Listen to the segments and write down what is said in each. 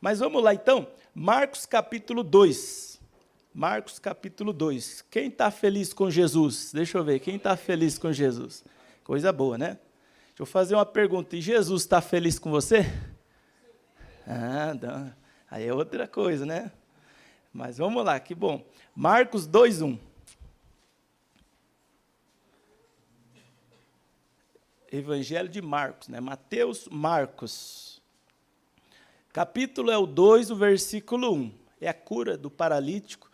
Mas vamos lá então, Marcos capítulo 2. Marcos capítulo 2. Quem está feliz com Jesus? Deixa eu ver, quem está feliz com Jesus? Coisa boa, né? Deixa eu fazer uma pergunta, e Jesus está feliz com você? Ah, não. Aí é outra coisa, né? Mas vamos lá, que bom. Marcos 2:1. Evangelho de Marcos, né? Mateus, Marcos. Capítulo é o 2, o versículo 1. É a cura do paralítico.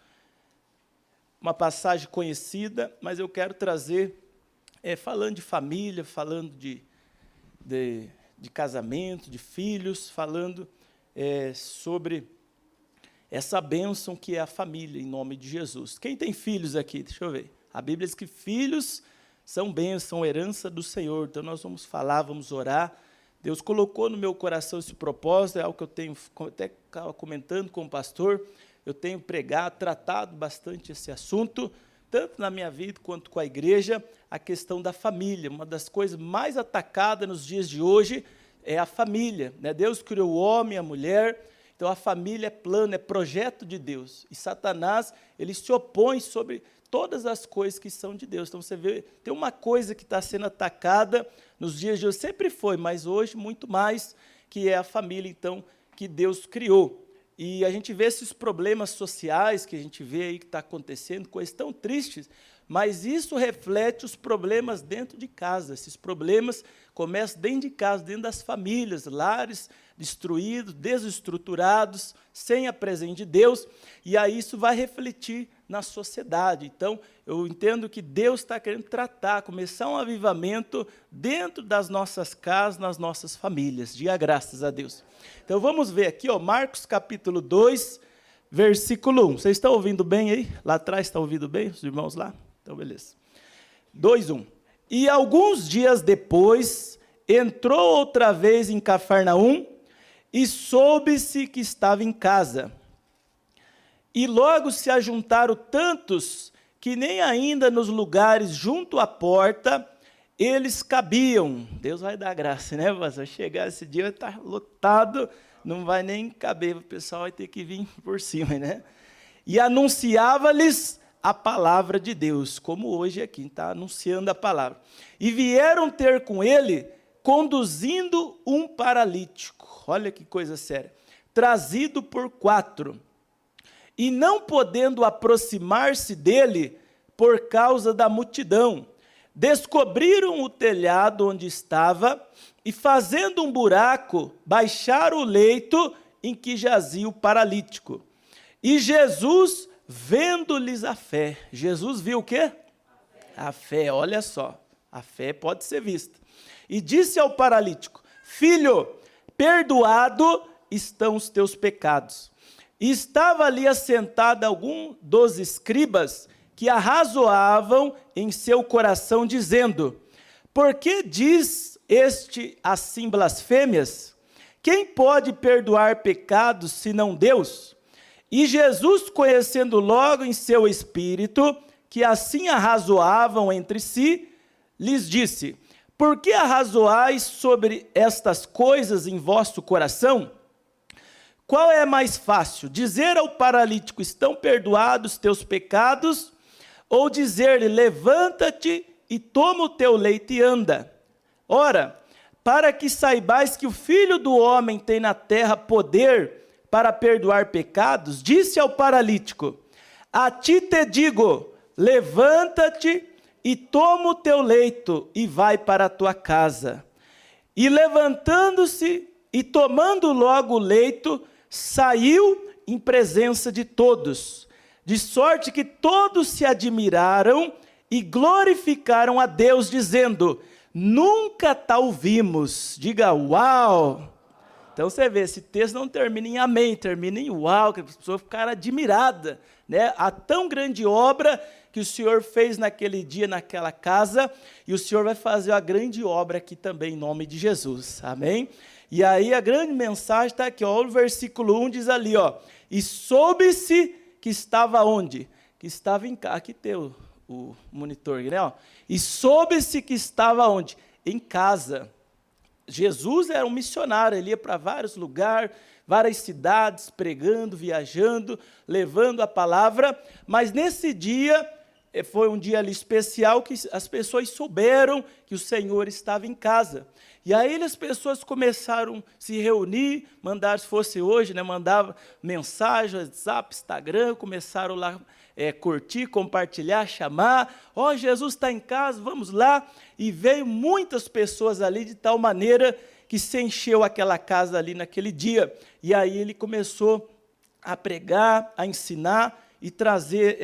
Uma passagem conhecida, mas eu quero trazer, falando de família, falando de casamento, de filhos, falando sobre essa bênção que é a família, em nome de Jesus. Quem tem filhos aqui? Deixa eu ver. A Bíblia diz que filhos são bênção, herança do Senhor. Então, nós vamos falar, vamos orar. Deus colocou no meu coração esse propósito, é algo que eu tenho até comentando com o pastor, eu tenho pregado, tratado bastante esse assunto, tanto na minha vida quanto com a igreja, a questão da família. Uma das coisas mais atacadas nos dias de hoje é a família, né? Deus criou o homem e a mulher, então a família é plano, é projeto de Deus. E Satanás, ele se opõe sobre todas as coisas que são de Deus. Então você vê, tem uma coisa que está sendo atacada nos dias de hoje, sempre foi, mas hoje muito mais, que é a família, então, que Deus criou. E a gente vê esses problemas sociais que a gente vê aí que está acontecendo, coisas tão tristes, mas isso reflete os problemas dentro de casa. Esses problemas começam dentro de casa, dentro das famílias, lares destruídos, desestruturados, sem a presença de Deus, e aí isso vai refletir na sociedade. Então, eu entendo que Deus está querendo tratar, começar um avivamento dentro das nossas casas, nas nossas famílias. Diga graças a Deus. Então, vamos ver aqui, ó, Marcos capítulo 2, versículo 1. Vocês estão ouvindo bem aí? Lá atrás estão ouvindo bem, os irmãos lá? Então, beleza. 2:1. E alguns dias depois, entrou outra vez em Cafarnaum, e soube-se que estava em casa. E logo se ajuntaram tantos que nem ainda nos lugares junto à porta eles cabiam. Deus vai dar graça, né, pastor? Chegar esse dia vai estar lotado, não vai nem caber, o pessoal vai ter que vir por cima, né? E anunciava-lhes a palavra de Deus, como hoje aqui, está anunciando a palavra. E vieram ter com ele, conduzindo um paralítico. Olha que coisa séria. Trazido por 4. E não podendo aproximar-se dele por causa da multidão, descobriram o telhado onde estava e, fazendo um buraco, baixaram o leito em que jazia o paralítico. E Jesus, vendo-lhes a fé. Jesus viu o quê? A fé, olha só. A fé pode ser vista. E disse ao paralítico: Filho, perdoado estão os teus pecados. E estava ali assentado algum dos escribas que arrazoavam em seu coração, dizendo: Por que diz este assim blasfêmias? Quem pode perdoar pecados, senão Deus? E Jesus, conhecendo logo em seu espírito, que assim arrazoavam entre si, lhes disse: Por que arrazoais sobre estas coisas em vosso coração? Qual é mais fácil, dizer ao paralítico: estão perdoados teus pecados, ou dizer-lhe: levanta-te e toma o teu leito e anda? Ora, para que saibais que o Filho do Homem tem na terra poder para perdoar pecados, disse ao paralítico: a ti te digo, levanta-te e toma o teu leito e vai para a tua casa. E levantando-se e tomando logo o leito, saiu em presença de todos, de sorte que todos se admiraram e glorificaram a Deus, dizendo: nunca tal vimos. Diga uau! Então você vê, esse texto não termina em amém, termina em uau, que as pessoas ficaram admiradas, né? A tão grande obra que o Senhor fez naquele dia, naquela casa, e o Senhor vai fazer a grande obra aqui também, em nome de Jesus, amém? E aí a grande mensagem está aqui, ó, o versículo 1 diz ali, ó, e soube-se que estava onde? Que estava em casa, aqui tem o monitor, né? Ó. E soube-se que estava onde? Em casa. Jesus era um missionário, ele ia para vários lugares, várias cidades, pregando, viajando, levando a palavra, mas nesse dia, foi um dia ali especial que as pessoas souberam que o Senhor estava em casa. E aí as pessoas começaram a se reunir, mandar, se fosse hoje, né, mandava mensagem, WhatsApp, Instagram, começaram lá curtir, compartilhar, chamar, Jesus está em casa, vamos lá. E veio muitas pessoas ali de tal maneira que se encheu aquela casa ali naquele dia. E aí ele começou a pregar, a ensinar e trazer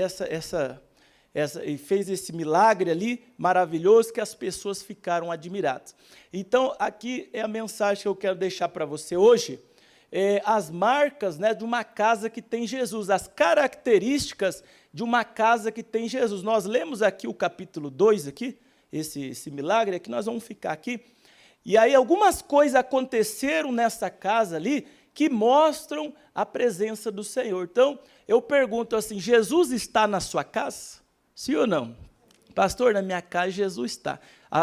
e fez esse milagre ali maravilhoso que as pessoas ficaram admiradas. Então, aqui é a mensagem que eu quero deixar para você hoje, as marcas, né, de uma casa que tem Jesus, as características de uma casa que tem Jesus. Nós lemos aqui o capítulo 2, aqui, esse milagre, aqui nós vamos ficar aqui, e aí algumas coisas aconteceram nessa casa ali, que mostram a presença do Senhor. Então, eu pergunto assim, Jesus está na sua casa? Sim ou não? Pastor, na minha casa Jesus está.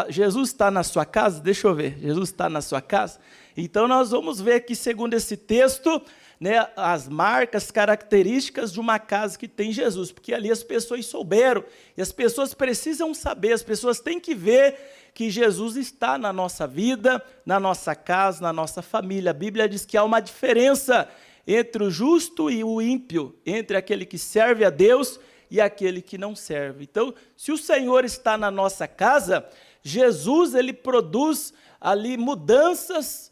Jesus está na sua casa? Deixa eu ver. Jesus está na sua casa? Então, nós vamos ver aqui, segundo esse texto, né, as marcas, características de uma casa que tem Jesus. Porque ali as pessoas souberam. E as pessoas precisam saber, as pessoas têm que ver que Jesus está na nossa vida, na nossa casa, na nossa família. A Bíblia diz que há uma diferença entre o justo e o ímpio, entre aquele que serve a Deus e aquele que não serve. Então, se o Senhor está na nossa casa, Jesus, ele produz ali mudanças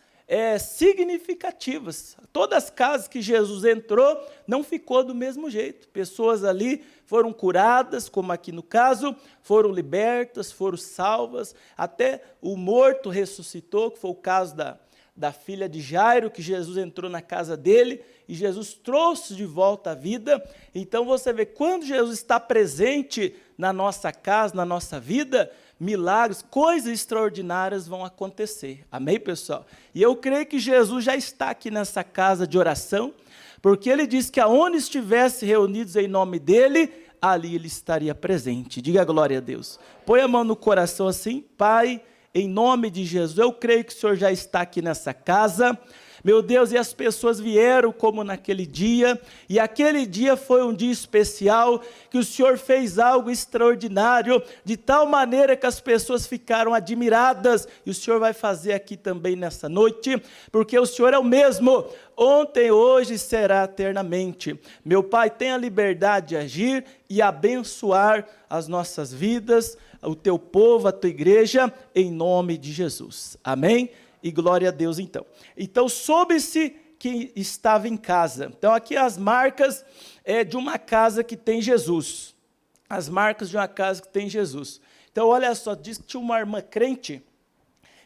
significativas. Todas as casas que Jesus entrou, não ficou do mesmo jeito. Pessoas ali foram curadas, como aqui no caso, foram libertas, foram salvas, até o morto ressuscitou, que foi o caso da filha de Jairo, que Jesus entrou na casa dele, e Jesus trouxe de volta a vida. Então você vê, quando Jesus está presente na nossa casa, na nossa vida, milagres, coisas extraordinárias vão acontecer. Amém, pessoal? E eu creio que Jesus já está aqui nessa casa de oração, porque ele disse que aonde estivesse reunidos em nome dele, ali ele estaria presente. Diga glória a Deus. Põe a mão no coração assim, Pai, em nome de Jesus, eu creio que o Senhor já está aqui nessa casa. Meu Deus, e as pessoas vieram como naquele dia, e aquele dia foi um dia especial, que o Senhor fez algo extraordinário, de tal maneira que as pessoas ficaram admiradas, e o Senhor vai fazer aqui também nessa noite, porque o Senhor é o mesmo, ontem, hoje e será eternamente. Meu Pai, tenha liberdade de agir e abençoar as nossas vidas, o teu povo, a tua igreja, em nome de Jesus. Amém? E glória a Deus, então. Então, soube-se que estava em casa. Então, aqui as marcas de uma casa que tem Jesus. As marcas de uma casa que tem Jesus. Então, olha só, diz que tinha uma irmã crente,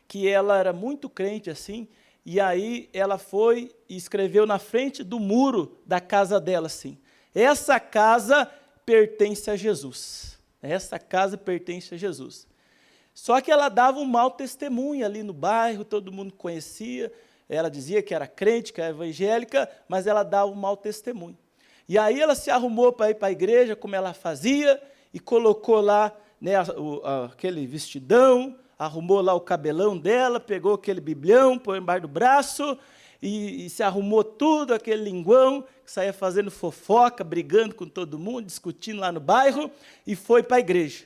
que ela era muito crente, assim, e aí ela foi e escreveu na frente do muro da casa dela, assim, essa casa pertence a Jesus. Essa casa pertence a Jesus. Só que ela dava um mau testemunho ali no bairro, todo mundo conhecia, ela dizia que era crente, que era evangélica, mas ela dava um mau testemunho. E aí ela se arrumou para ir para a igreja, como ela fazia, e colocou lá, né, aquele vestidão, arrumou lá o cabelão dela, pegou aquele biblião, pôs embaixo do braço, e se arrumou tudo, aquele linguão, que saía fazendo fofoca, brigando com todo mundo, discutindo lá no bairro, e foi para a igreja.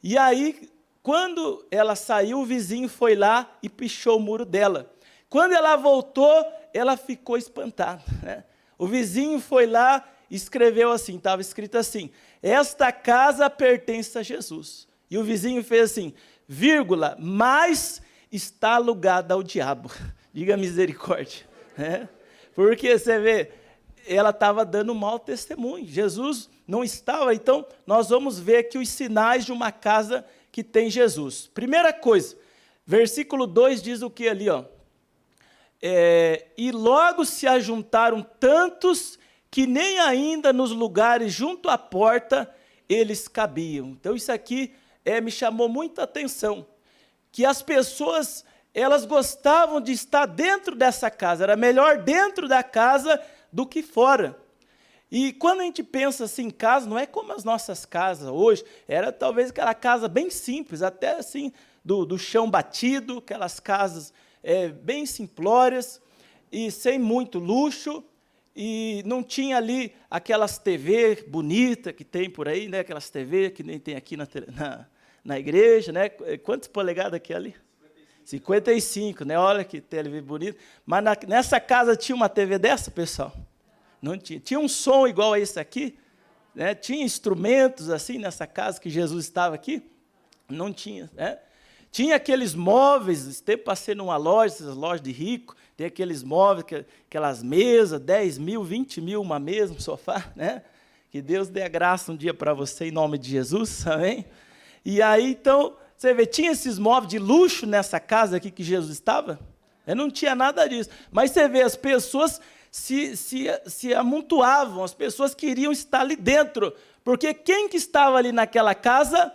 E aí, quando ela saiu, o vizinho foi lá e pichou o muro dela. Quando ela voltou, ela ficou espantada, né? O vizinho foi lá e escreveu assim, estava escrito assim, esta casa pertence a Jesus. E o vizinho fez assim, vírgula, mas está alugada ao diabo. Diga misericórdia. Né? Porque você vê, ela estava dando um mau testemunho. Jesus não estava, então nós vamos ver aqui os sinais de uma casa que tem Jesus. Primeira coisa, versículo 2 diz o que ali, ó? E logo se ajuntaram tantos que nem ainda nos lugares junto à porta eles cabiam. Então isso aqui me chamou muita atenção, que as pessoas, elas gostavam de estar dentro dessa casa, era melhor dentro da casa do que fora. E quando a gente pensa assim em casa, não é como as nossas casas hoje, era talvez aquela casa bem simples, até assim, do chão batido, aquelas casas bem simplórias. e sem muito luxo, e não tinha ali aquelas TV bonitas que tem por aí, né? Aquelas TV que nem tem aqui na igreja, né? Quantas polegadas aqui ali? 55, né? Olha que TV bonita. Mas nessa casa tinha uma TV dessa, pessoal? Não tinha. Tinha um som igual a esse aqui, né? Tinha instrumentos assim nessa casa que Jesus estava aqui? Não tinha, né? Tinha aqueles móveis, esse tempo passei numa loja, essas lojas de rico, tem aqueles móveis, aquelas mesas, 10 mil, 20 mil uma mesa, um sofá, né? Que Deus dê a graça um dia para você, em nome de Jesus, amém? E aí, então, você vê, tinha esses móveis de luxo nessa casa aqui que Jesus estava? Não tinha nada disso. Mas você vê, as pessoas se amontoavam, as pessoas queriam estar ali dentro, porque quem que estava ali naquela casa?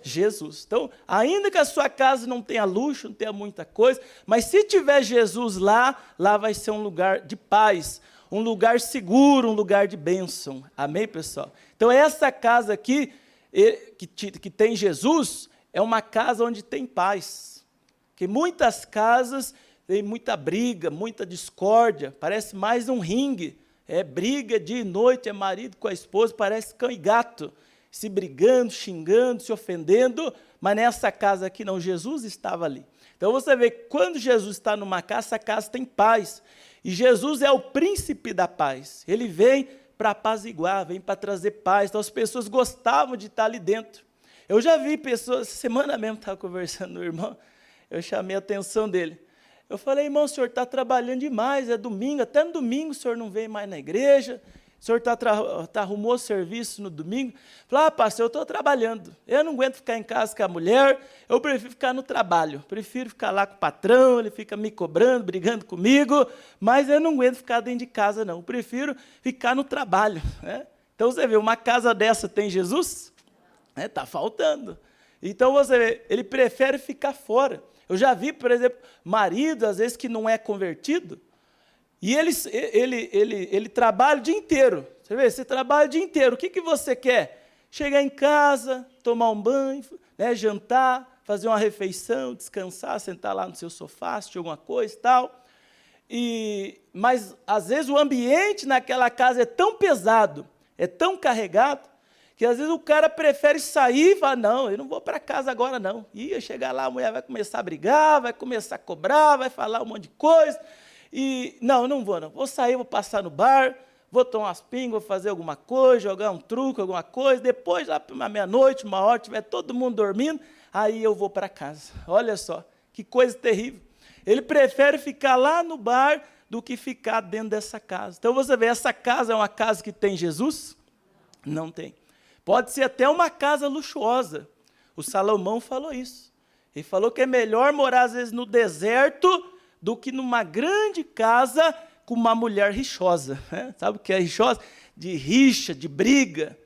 Jesus. Então, ainda que a sua casa não tenha luxo, não tenha muita coisa, mas se tiver Jesus lá vai ser um lugar de paz, um lugar seguro, um lugar de bênção. Amém, pessoal? Então, essa casa aqui, que tem Jesus, é uma casa onde tem paz. Porque muitas casas tem muita briga, muita discórdia, parece mais um ringue. É briga dia e noite, é marido com a esposa, parece cão e gato, se brigando, xingando, se ofendendo, mas nessa casa aqui não, Jesus estava ali. Então você vê que quando Jesus está numa casa, essa casa tem paz. E Jesus é o príncipe da paz. Ele vem para apaziguar, vem para trazer paz. Então as pessoas gostavam de estar ali dentro. Eu já vi pessoas, semana mesmo estava conversando com o irmão, eu chamei a atenção dele. Eu falei, irmão, o senhor está trabalhando demais, é domingo, até no domingo o senhor não vem mais na igreja, o senhor arrumou serviço no domingo. Falei, pastor, eu estou trabalhando, eu não aguento ficar em casa com a mulher, eu prefiro ficar no trabalho, prefiro ficar lá com o patrão, ele fica me cobrando, brigando comigo, mas eu não aguento ficar dentro de casa não, eu prefiro ficar no trabalho. Né? Então você vê, uma casa dessa tem Jesus? Está faltando. Então você vê, ele prefere ficar fora. Eu já vi, por exemplo, marido, às vezes, que não é convertido, e ele trabalha o dia inteiro. Você vê, você trabalha o dia inteiro. O que você quer? Chegar em casa, tomar um banho, né, jantar, fazer uma refeição, descansar, sentar lá no seu sofá, assistir alguma coisa e tal. Mas, às vezes, o ambiente naquela casa é tão pesado, é tão carregado, que às vezes o cara prefere sair e falar, não, eu não vou para casa agora não. E chegar lá, a mulher vai começar a brigar, vai começar a cobrar, vai falar um monte de coisa. E, não vou não. Vou sair, vou passar no bar, vou tomar umas pingas, vou fazer alguma coisa, jogar um truco, alguma coisa. Depois, lá para meia-noite, uma hora, tiver todo mundo dormindo, aí eu vou para casa. Olha só, que coisa terrível. Ele prefere ficar lá no bar do que ficar dentro dessa casa. Então, você vê, essa casa é uma casa que tem Jesus? Não tem. Pode ser até uma casa luxuosa. O Salomão falou isso. Ele falou que é melhor morar, às vezes, no deserto do que numa grande casa com uma mulher rixosa. Né? Sabe o que é rixosa? De rixa, de briga.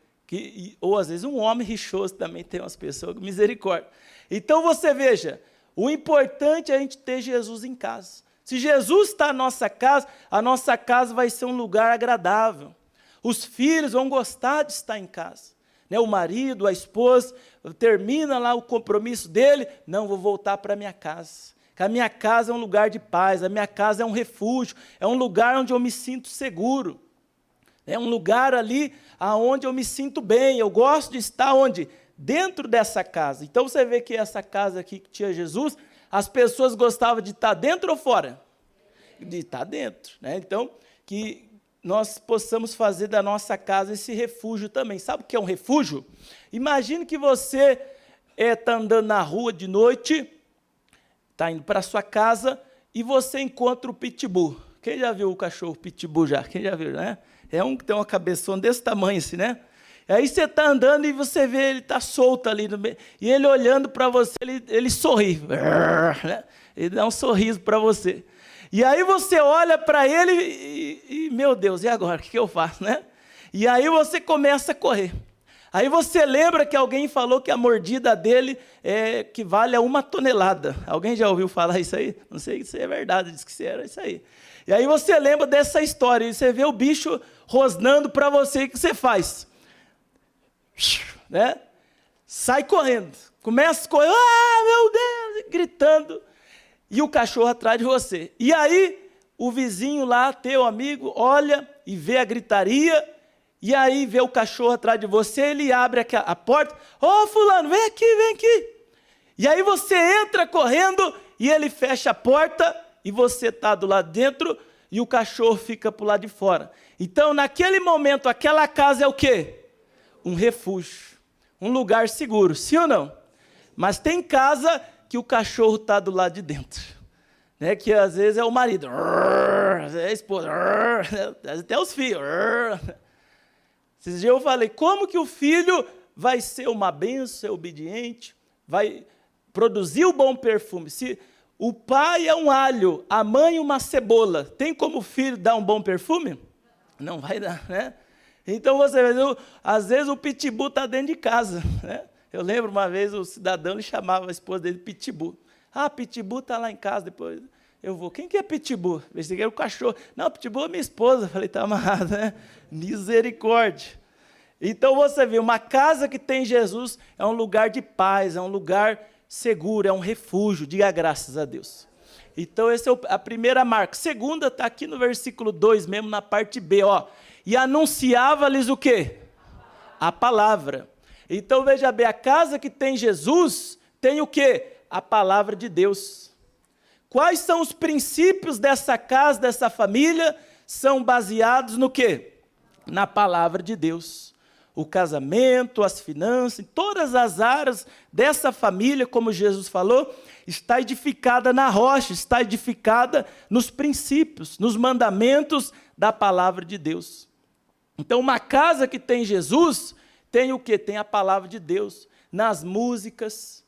Ou, às vezes, um homem rixoso também tem umas pessoas com misericórdia. Então, você veja, o importante é a gente ter Jesus em casa. Se Jesus está na nossa casa, a nossa casa vai ser um lugar agradável. Os filhos vão gostar de estar em casa. Né, o marido, a esposa, termina lá o compromisso dele, não, vou voltar para a minha casa. Que a minha casa é um lugar de paz, a minha casa é um refúgio, é um lugar onde eu me sinto seguro. É um lugar ali onde eu me sinto bem, eu gosto de estar onde? Dentro dessa casa. Então você vê que essa casa aqui que tinha Jesus, as pessoas gostavam de estar dentro ou fora? De estar dentro. Né? Então, que nós possamos fazer da nossa casa esse refúgio também. Sabe o que é um refúgio? Imagine que você está andando na rua de noite, está indo para a sua casa e você encontra o pitbull. Quem já viu o cachorro pitbull já? Quem já viu, né? É um que tem uma cabeçona desse tamanho assim, né? Aí você está andando e você vê ele está solto ali no meio, e ele olhando para você, ele sorri. Né? Ele dá um sorriso para você. E aí você olha para ele e, meu Deus, e agora? O que eu faço, né? E aí você começa a correr. Aí você lembra que alguém falou que a mordida dele equivale a 1 tonelada. Alguém já ouviu falar isso aí? Não sei se é verdade, diz que era isso aí. E aí você lembra dessa história, e você vê o bicho rosnando para você, o que você faz? Né? Sai correndo. Começa a correr, meu Deus, gritando. E o cachorro atrás de você. E aí, o vizinho lá, teu amigo, olha e vê a gritaria, e aí vê o cachorro atrás de você, ele abre a porta, fulano, vem aqui. E aí você entra correndo, e ele fecha a porta, e você está do lado de dentro, e o cachorro fica para o lado de fora. Então, naquele momento, aquela casa é o quê? Um refúgio, um lugar seguro, sim ou não? Mas tem casa que o cachorro está do lado de dentro, né? Que às vezes é o marido, é a esposa, até os filhos. Esses dias eu falei, como que o filho vai ser uma bênção, ser obediente, vai produzir o bom perfume? Se o pai é um alho, a mãe uma cebola, tem como o filho dar um bom perfume? Não vai dar, né? Então você vê, às vezes o pitbull está dentro de casa, né? Eu lembro uma vez o cidadão ele chamava a esposa dele de pitbull. Pitbull está lá em casa, depois eu vou. Quem que é pitbull? Esse aqui é o cachorro. Não, pitbull é minha esposa. Eu falei, está amarrado, né? Misericórdia. Então você vê, uma casa que tem Jesus é um lugar de paz, é um lugar seguro, é um refúgio. Diga graças a Deus. Então essa é a primeira marca. Segunda está aqui no versículo 2 mesmo, na parte B, ó. E anunciava-lhes o quê? A palavra. Então, veja bem, a casa que tem Jesus tem o quê? A palavra de Deus. Quais são os princípios dessa casa, dessa família? São baseados no quê? Na palavra de Deus. O casamento, as finanças, todas as áreas dessa família, como Jesus falou, está edificada na rocha, está edificada nos princípios, nos mandamentos da palavra de Deus. Então, uma casa que tem Jesus tem o quê? Tem a palavra de Deus nas músicas,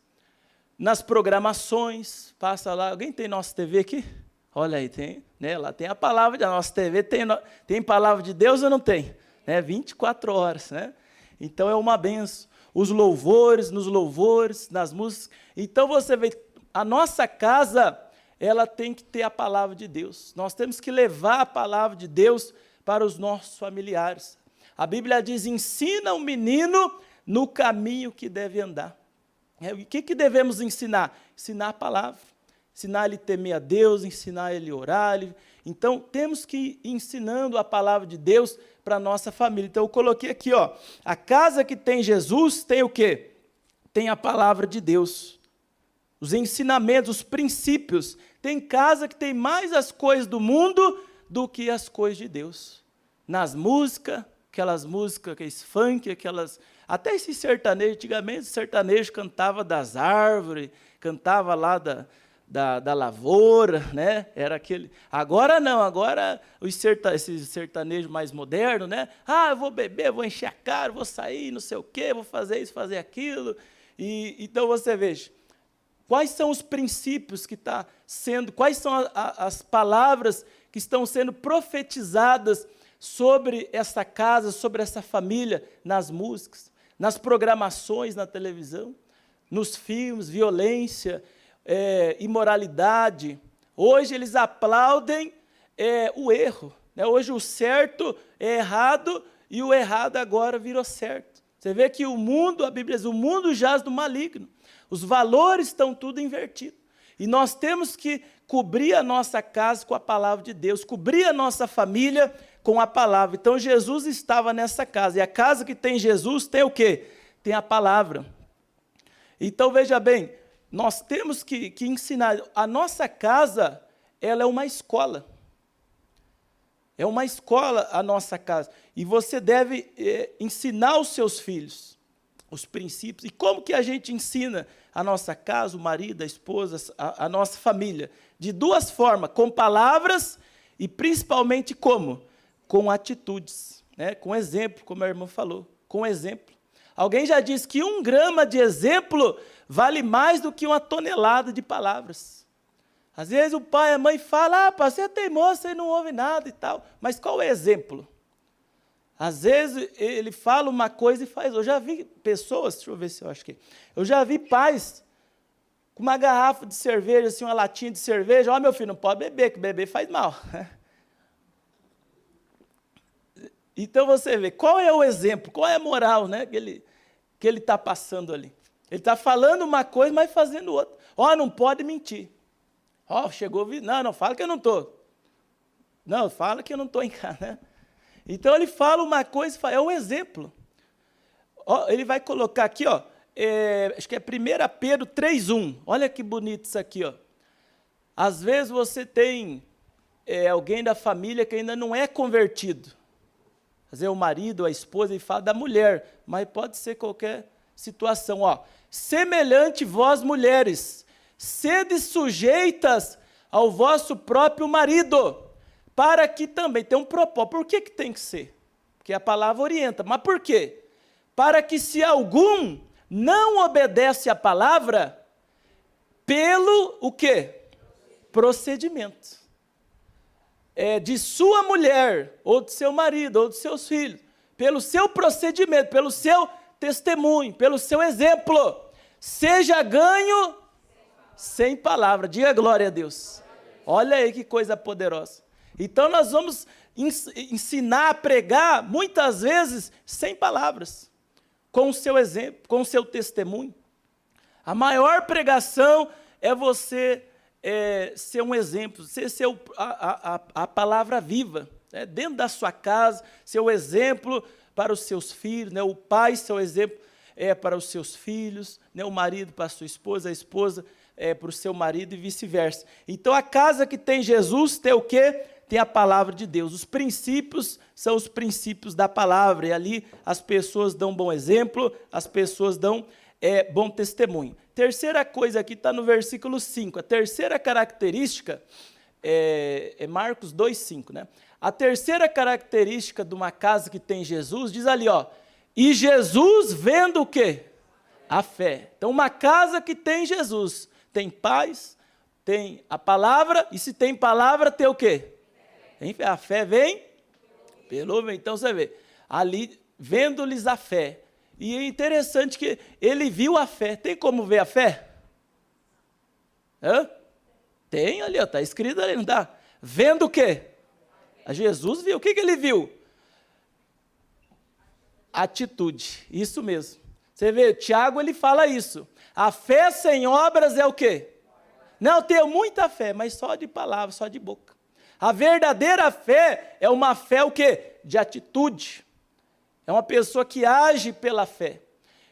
nas programações. Passa lá, alguém tem nossa TV aqui? Olha aí, tem, né? Lá tem a palavra da nossa TV, tem palavra de Deus ou não tem? Né? 24 horas, né? Então é uma benção. Os louvores, nos louvores, nas músicas. Então você vê, a nossa casa, ela tem que ter a palavra de Deus. Nós temos que levar a palavra de Deus para os nossos familiares. A Bíblia diz, ensina o menino no caminho que deve andar. O que devemos ensinar? Ensinar a palavra, ensinar ele a temer a Deus, ensinar ele a orar. Então, temos que ir ensinando a palavra de Deus para a nossa família. Então, eu coloquei aqui, ó, a casa que tem Jesus tem o quê? Tem a palavra de Deus. Os ensinamentos, os princípios. Tem casa que tem mais as coisas do mundo do que as coisas de Deus. Nas músicas, aquelas músicas, aqueles funk, até esse sertanejo, antigamente o sertanejo cantava das árvores, cantava lá da lavoura, né? Era aquele. Agora não, agora esse sertanejo mais moderno, né? Eu vou beber, vou encher a cara, vou sair, não sei o quê, vou fazer isso, fazer aquilo. Então você veja, quais são os princípios que está sendo, quais são as palavras que estão sendo profetizadas sobre essa casa, sobre essa família, nas músicas, nas programações na televisão, nos filmes, violência, imoralidade. Hoje eles aplaudem o erro, né? Hoje o certo é errado e o errado agora virou certo. Você vê que o mundo, a Bíblia diz, o mundo jaz do maligno. Os valores estão tudo invertidos. E nós temos que cobrir a nossa casa com a palavra de Deus, cobrir a nossa família com a palavra. Então, Jesus estava nessa casa. E a casa que tem Jesus tem o quê? Tem a palavra. Então, veja bem, nós temos que ensinar. A nossa casa, ela é uma escola. É uma escola a nossa casa. E você deve ensinar os seus filhos os princípios. E como que a gente ensina a nossa casa, o marido, a esposa, a nossa família? De duas formas, com palavras e principalmente como? Com atitudes, né? Com exemplo, como a irmã falou, com exemplo. Alguém já disse que 1 grama de exemplo vale mais do que 1 tonelada de palavras. Às vezes o pai e a mãe falam, você é teimoso, você não ouve nada e tal. Mas qual é o exemplo? Às vezes ele fala uma coisa e faz. Eu já vi pessoas, deixa eu ver se eu acho que... Eu já vi pais com uma garrafa de cerveja, assim, uma latinha de cerveja. Meu filho, não pode beber, que beber faz mal. Então você vê, qual é o exemplo, qual é a moral, né, que ele está passando ali? Ele está falando uma coisa, mas fazendo outra. Não pode mentir. Chegou, não fala que eu não estou. Não, fala que eu não estou em casa, né? Então ele fala uma coisa, é um exemplo. Ó, ele vai colocar aqui, ó, acho que é 1 Pedro 3:1. Olha que bonito isso aqui, ó. Às vezes você tem alguém da família que ainda não é convertido. Às vezes o marido, a esposa, ele fala da mulher, mas pode ser qualquer situação, ó. Semelhante vós, mulheres, sede sujeitas ao vosso próprio marido, para que também, tem um propósito. Por que tem que ser? Porque a palavra orienta, mas por quê? Para que se algum não obedece à palavra, pelo o quê? Procedimento. De sua mulher, ou de seu marido, ou de seus filhos, pelo seu procedimento, pelo seu testemunho, pelo seu exemplo, seja ganho sem palavra. Diga glória a Deus. Olha aí que coisa poderosa. Então nós vamos ensinar a pregar, muitas vezes, sem palavras, com o seu exemplo, com o seu testemunho. A maior pregação é você ser um exemplo, ser a palavra viva, né? Dentro da sua casa, ser o exemplo para os seus filhos, né? O pai ser o exemplo para os seus filhos, né? O marido para a sua esposa, a esposa para o seu marido e vice-versa. Então a casa que tem Jesus tem o quê? Tem a palavra de Deus. Os princípios são os princípios da palavra, e ali as pessoas dão bom exemplo, as pessoas dão bom testemunho. Terceira coisa aqui está no versículo 5. A terceira característica é Marcos 2:5, né? A terceira característica de uma casa que tem Jesus, diz ali, ó, e Jesus vendo o quê? A fé. Então, uma casa que tem Jesus, tem paz, tem a palavra, e se tem palavra, tem o quê? A fé vem pelo ouvir. Então, você vê, ali, vendo-lhes a fé. E é interessante que ele viu a fé. Tem como ver a fé? Hã? Tem ali, está escrito ali, não está? Vendo o quê? A Jesus viu. O que ele viu? Atitude. Isso mesmo. Você vê, Tiago, ele fala isso. A fé sem obras é o quê? Não, eu tenho muita fé, mas só de palavra, só de boca. A verdadeira fé é uma fé o quê? De atitude. É uma pessoa que age pela fé.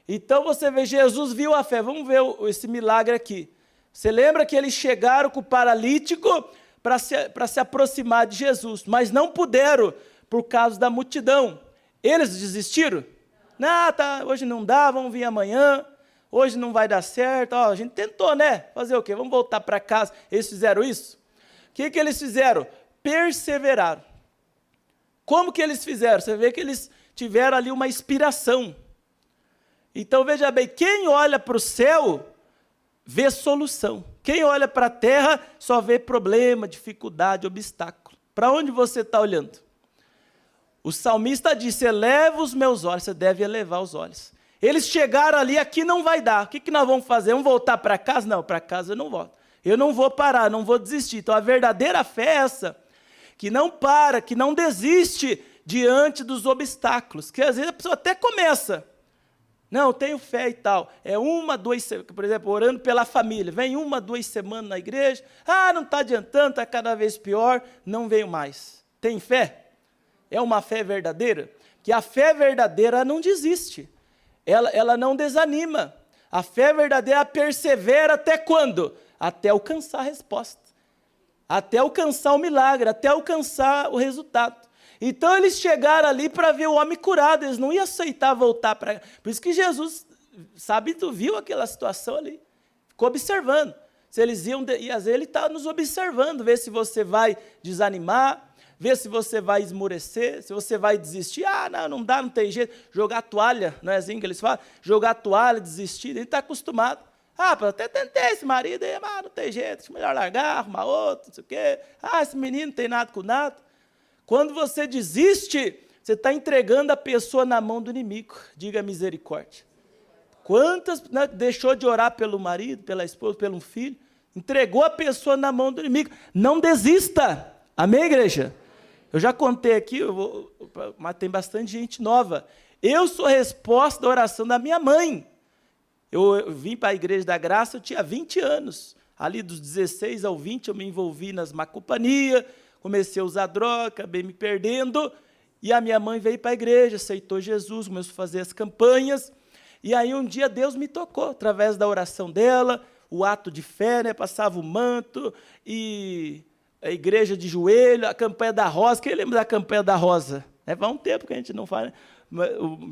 Então você vê, Jesus viu a fé. Vamos ver esse milagre aqui. Você lembra que eles chegaram com o paralítico para se aproximar de Jesus, mas não puderam por causa da multidão. Eles desistiram? Não, tá, hoje não dá, vamos vir amanhã. Hoje não vai dar certo. Ó, a gente tentou, né? Fazer o quê? Vamos voltar para casa. Eles fizeram isso? O que eles fizeram? Perseveraram. Como que eles fizeram? Você vê que eles tiveram ali uma inspiração. Então, veja bem, quem olha para o céu, vê solução. Quem olha para a terra, só vê problema, dificuldade, obstáculo. Para onde você está olhando? O salmista disse, eleva os meus olhos, você deve elevar os olhos. Eles chegaram ali, aqui não vai dar. O que nós vamos fazer? Vamos voltar para casa? Não, para casa eu não volto. Eu não vou parar, não vou desistir. Então, a verdadeira fé é essa, que não para, que não desiste diante dos obstáculos, que às vezes a pessoa até começa, não, eu tenho fé e tal, 1, 2, por exemplo, orando pela família, vem 1, 2 semanas na igreja, não está adiantando, está cada vez pior, não venho mais. Tem fé? É uma fé verdadeira? Que a fé verdadeira não desiste, ela não desanima, a fé verdadeira persevera até quando? Até alcançar a resposta, até alcançar o milagre, até alcançar o resultado. Então eles chegaram ali para ver o homem curado, eles não iam aceitar voltar para... Por isso que Jesus, sabe, tu viu aquela situação ali, ficou observando. Se eles iam, e às vezes ele está nos observando, ver se você vai desanimar, ver se você vai esmorecer, se você vai desistir. Não dá, não tem jeito. Jogar toalha, não é assim que eles falam? Jogar toalha, desistir, ele está acostumado. Até tentei esse marido aí, mas não tem jeito, melhor largar, arrumar outro, não sei o quê. Esse menino não tem nada com nada. Quando você desiste, você está entregando a pessoa na mão do inimigo. Diga misericórdia. Quantas deixou de orar pelo marido, pela esposa, pelo filho, entregou a pessoa na mão do inimigo. Não desista. Amém, igreja? Eu já contei aqui, mas tem bastante gente nova. Eu sou a resposta da oração da minha mãe. Eu vim para a Igreja da Graça, eu tinha 20 anos. Ali dos 16 ao 20 eu me envolvi nas macumbaria, comecei a usar droga, acabei me perdendo, e a minha mãe veio para a igreja, aceitou Jesus, começou a fazer as campanhas, e aí um dia Deus me tocou, através da oração dela, o ato de fé, né, passava o manto, e a igreja de joelho, a campanha da rosa. Quem lembra da campanha da rosa? Faz um tempo que a gente não faz, né?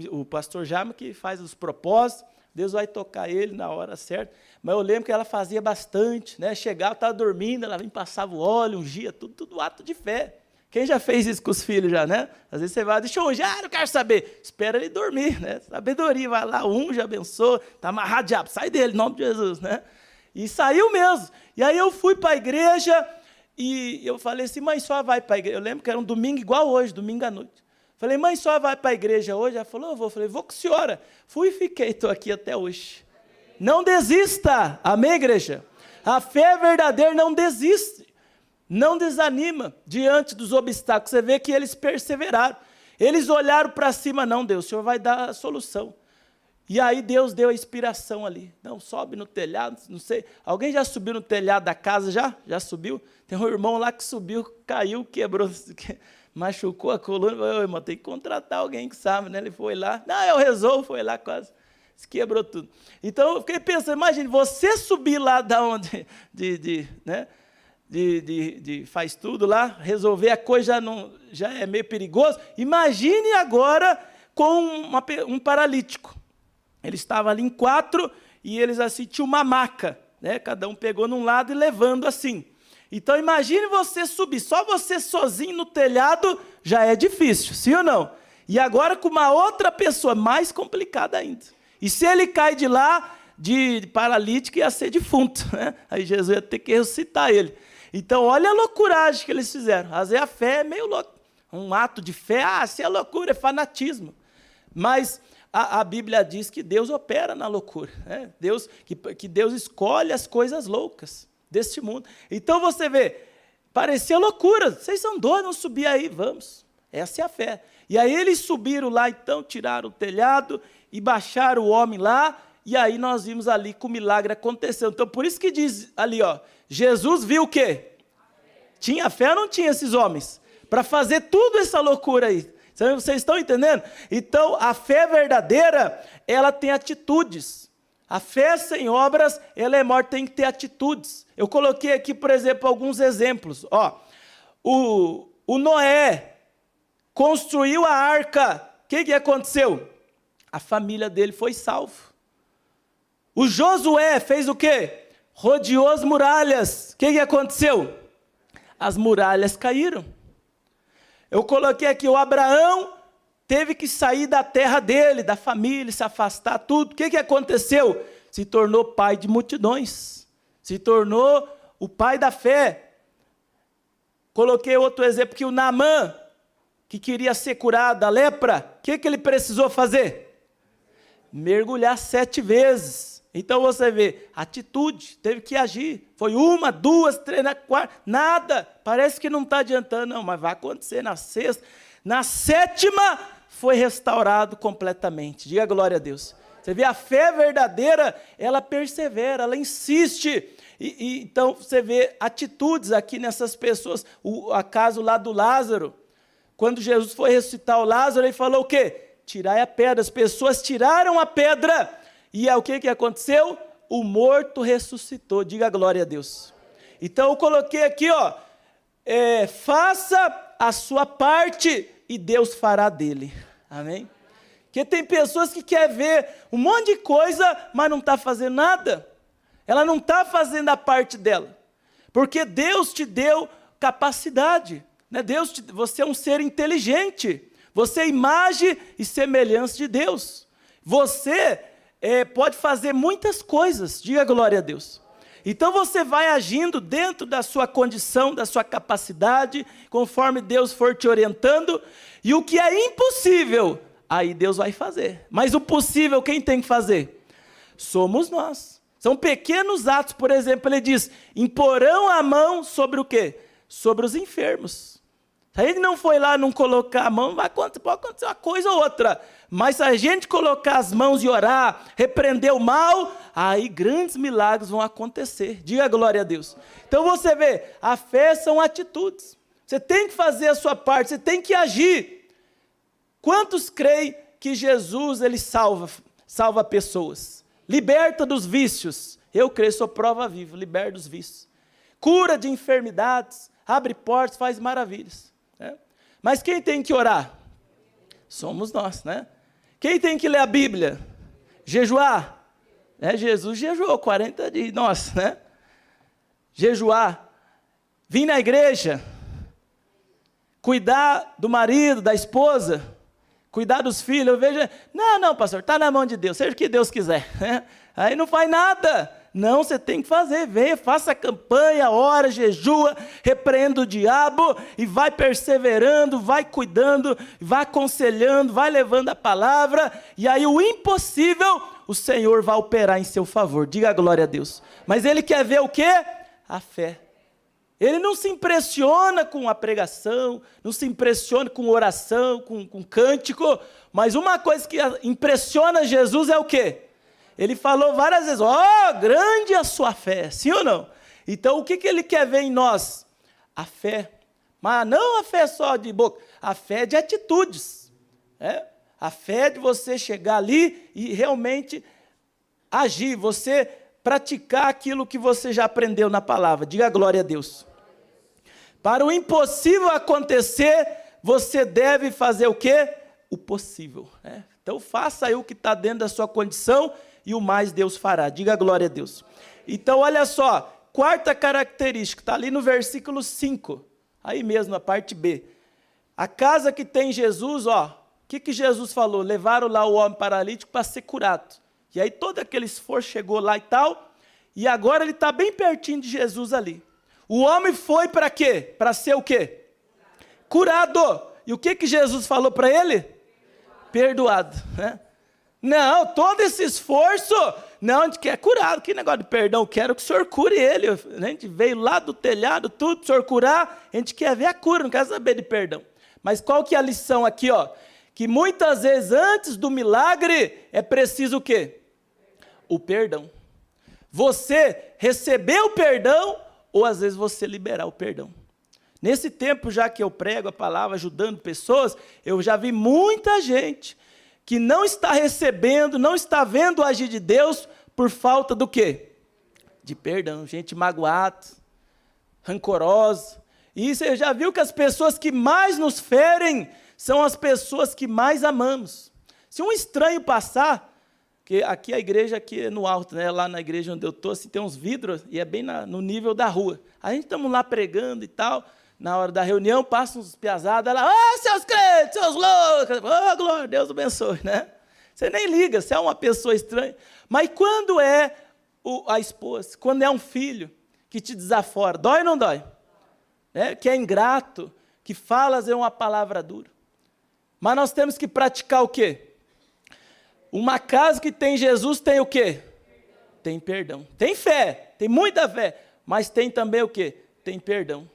O pastor Jama que faz os propósitos, Deus vai tocar ele na hora certa, mas eu lembro que ela fazia bastante, né? Chegava, estava dormindo, ela vinha, passava o óleo, ungia, tudo ato de fé. Quem já fez isso com os filhos já, né? Às vezes você vai, deixa eu ungir, não quero saber, espera ele dormir, né? Sabedoria, vai lá, unge, abençoa, está amarrado, diabo, sai dele, em nome de Jesus, né? E saiu mesmo. E aí eu fui para a igreja, e eu falei assim, mãe, só vai para a igreja. Eu lembro que era um domingo igual hoje, domingo à noite. Falei, mãe, só vai para a igreja hoje? Ela falou, eu vou. Falei, vou com a senhora. Fui e fiquei, estou aqui até hoje. Não desista, amém, igreja? A fé verdadeira não desiste, não desanima diante dos obstáculos. Você vê que eles perseveraram. Eles olharam para cima, não, Deus, o Senhor vai dar a solução. E aí Deus deu a inspiração ali. Não, sobe no telhado, não sei. Alguém já subiu no telhado da casa já? Já subiu? Tem um irmão lá que subiu, caiu, quebrou, machucou a coluna. Falei, irmão, tem que contratar alguém que sabe, né? Ele foi lá. Não, eu resolvo, foi lá quase. Se quebrou tudo. Então eu fiquei pensando, imagine, você subir lá da onde, né? Faz tudo lá, resolver a coisa já é meio perigoso. Imagine agora com um paralítico. Ele estava ali em 4 e eles assim tinham uma maca, né? Cada um pegou num lado e levando assim. Então imagine você subir, só você sozinho no telhado já é difícil, sim ou não? E agora com uma outra pessoa, mais complicada ainda. E se ele cai de lá, de paralítico, ia ser defunto, né? Aí Jesus ia ter que ressuscitar ele. Então olha a loucuragem que eles fizeram. Às vezes a fé é meio louca. Um ato de fé, se é loucura, é fanatismo. Mas a Bíblia diz que Deus opera na loucura, né? Que Deus escolhe as coisas loucas deste mundo. Então você vê, parecia loucura, vocês são doidos, vamos subir aí, vamos. Essa é a fé. E aí eles subiram lá, então, tiraram o telhado e baixaram o homem lá, e aí nós vimos ali que o milagre aconteceu. Então por isso que diz ali, ó, Jesus viu o quê? Tinha fé ou não tinha esses homens? Para fazer tudo essa loucura aí. Vocês estão entendendo? Então, a fé verdadeira, ela tem atitudes. A fé sem obras, ela é morta, tem que ter atitudes. Eu coloquei aqui, por exemplo, alguns exemplos. Ó, o Noé construiu a arca. O que aconteceu? A família dele foi salva. O Josué fez o quê? Rodeou as muralhas. O que aconteceu? As muralhas caíram. Eu coloquei aqui, o Abraão teve que sair da terra dele, da família, se afastar, tudo. O que aconteceu? Se tornou pai de multidões. Se tornou o pai da fé. Coloquei outro exemplo, que o Naamã, que queria ser curado da lepra, o que ele precisou fazer? Mergulhar 7 vezes. Então você vê, atitude, teve que agir. Foi 1, 2, 3, 4, nada. Parece que não está adiantando, não, mas vai acontecer na 6ª. Na 7ª, foi restaurado completamente. Diga glória a Deus. Você vê, a fé verdadeira, ela persevera, ela insiste. Então você vê atitudes aqui nessas pessoas. O caso lá do Lázaro. Quando Jesus foi ressuscitar o Lázaro, ele falou o quê? Tirai a pedra. As pessoas tiraram a pedra. E o que aconteceu? O morto ressuscitou. Diga glória a Deus. Então eu coloquei aqui, ó, faça a sua parte e Deus fará dele. Amém? Porque tem pessoas que querem ver um monte de coisa, mas não está fazendo nada. Ela não está fazendo a parte dela. Porque Deus te deu capacidade. Né? Você é um ser inteligente. Você é imagem e semelhança de Deus. Você pode fazer muitas coisas, diga glória a Deus. Então você vai agindo dentro da sua condição, da sua capacidade, conforme Deus for te orientando, e o que é impossível, aí Deus vai fazer. Mas o possível, quem tem que fazer? Somos nós. São pequenos atos, por exemplo, ele diz, imporão a mão sobre o quê? Sobre os enfermos. Se ele não foi lá, não colocar a mão, pode acontecer uma coisa ou outra. Mas se a gente colocar as mãos e orar, repreender o mal, aí grandes milagres vão acontecer. Diga glória a Deus. Então você vê, a fé são atitudes. Você tem que fazer a sua parte, você tem que agir. Quantos creem que Jesus, ele salva pessoas? Liberta dos vícios. Eu creio, sou prova viva, liberta dos vícios. Cura de enfermidades, abre portas, faz maravilhas. Né? Mas quem tem que orar? Somos nós, né? Quem tem que ler a Bíblia? Jejuar? Jesus jejuou 40 dias, nossa, né? Jejuar. Vir na igreja. Cuidar do marido, da esposa. Cuidar dos filhos. Eu vejo, não, pastor, está na mão de Deus, seja o que Deus quiser. Né? Aí não faz nada. Não, você tem que fazer, venha, faça a campanha, ora, jejua, repreenda o diabo e vai perseverando, vai cuidando, vai aconselhando, vai levando a palavra, e aí o impossível, o Senhor vai operar em seu favor, diga a glória a Deus. Mas Ele quer ver o quê? A fé. Ele não se impressiona com a pregação, não se impressiona com oração, com cântico, mas uma coisa que impressiona Jesus é o quê? Ele falou várias vezes, grande a sua fé, sim ou não? Então, o que ele quer ver em nós? A fé. Mas não a fé só de boca, a fé de atitudes. A fé de você chegar ali e realmente agir, você praticar aquilo que você já aprendeu na palavra. Diga glória a Deus. Para o impossível acontecer, você deve fazer o quê? O possível. Então, faça aí o que está dentro da sua condição, e o mais Deus fará. Diga glória a Deus. Então, olha só, quarta característica, está ali no versículo 5, aí mesmo, na parte B. A casa que tem Jesus, o que Jesus falou? Levaram lá o homem paralítico para ser curado. E aí todo aquele esforço chegou lá e tal, e agora ele está bem pertinho de Jesus ali. O homem foi para quê? Para ser o quê? Curado. E o que Jesus falou para ele? Perdoado. Não, todo esse esforço, não, a gente quer curado, que negócio de perdão, eu quero que o Senhor cure ele, a gente veio lá do telhado, tudo, o Senhor curar, a gente quer ver a cura, não quer saber de perdão. Mas qual que é a lição aqui, que muitas vezes antes do milagre, é preciso o quê? O perdão. Você receber o perdão, ou às vezes você liberar o perdão. Nesse tempo, já que eu prego a palavra, ajudando pessoas, eu já vi muita gente que não está recebendo, não está vendo o agir de Deus por falta do quê? De perdão. Gente magoada, rancorosa. E você já viu que as pessoas que mais nos ferem são as pessoas que mais amamos. Se um estranho passar, que aqui a igreja aqui é no alto, né? Lá na igreja onde eu estou, assim, tem uns vidros e é bem no nível da rua. A gente estamos lá pregando e tal. Na hora da reunião, passam uns piazadas lá, seus crentes, seus loucos, glória, Deus abençoe, né? Você nem liga, você é uma pessoa estranha. Mas quando é a esposa, quando é um filho que te desafora, dói ou não dói? Que é ingrato, que fala às vezes uma palavra dura. Mas nós temos que praticar o quê? Uma casa que tem Jesus tem o quê? Tem perdão. Tem fé, tem muita fé, mas tem também o quê? Tem perdão.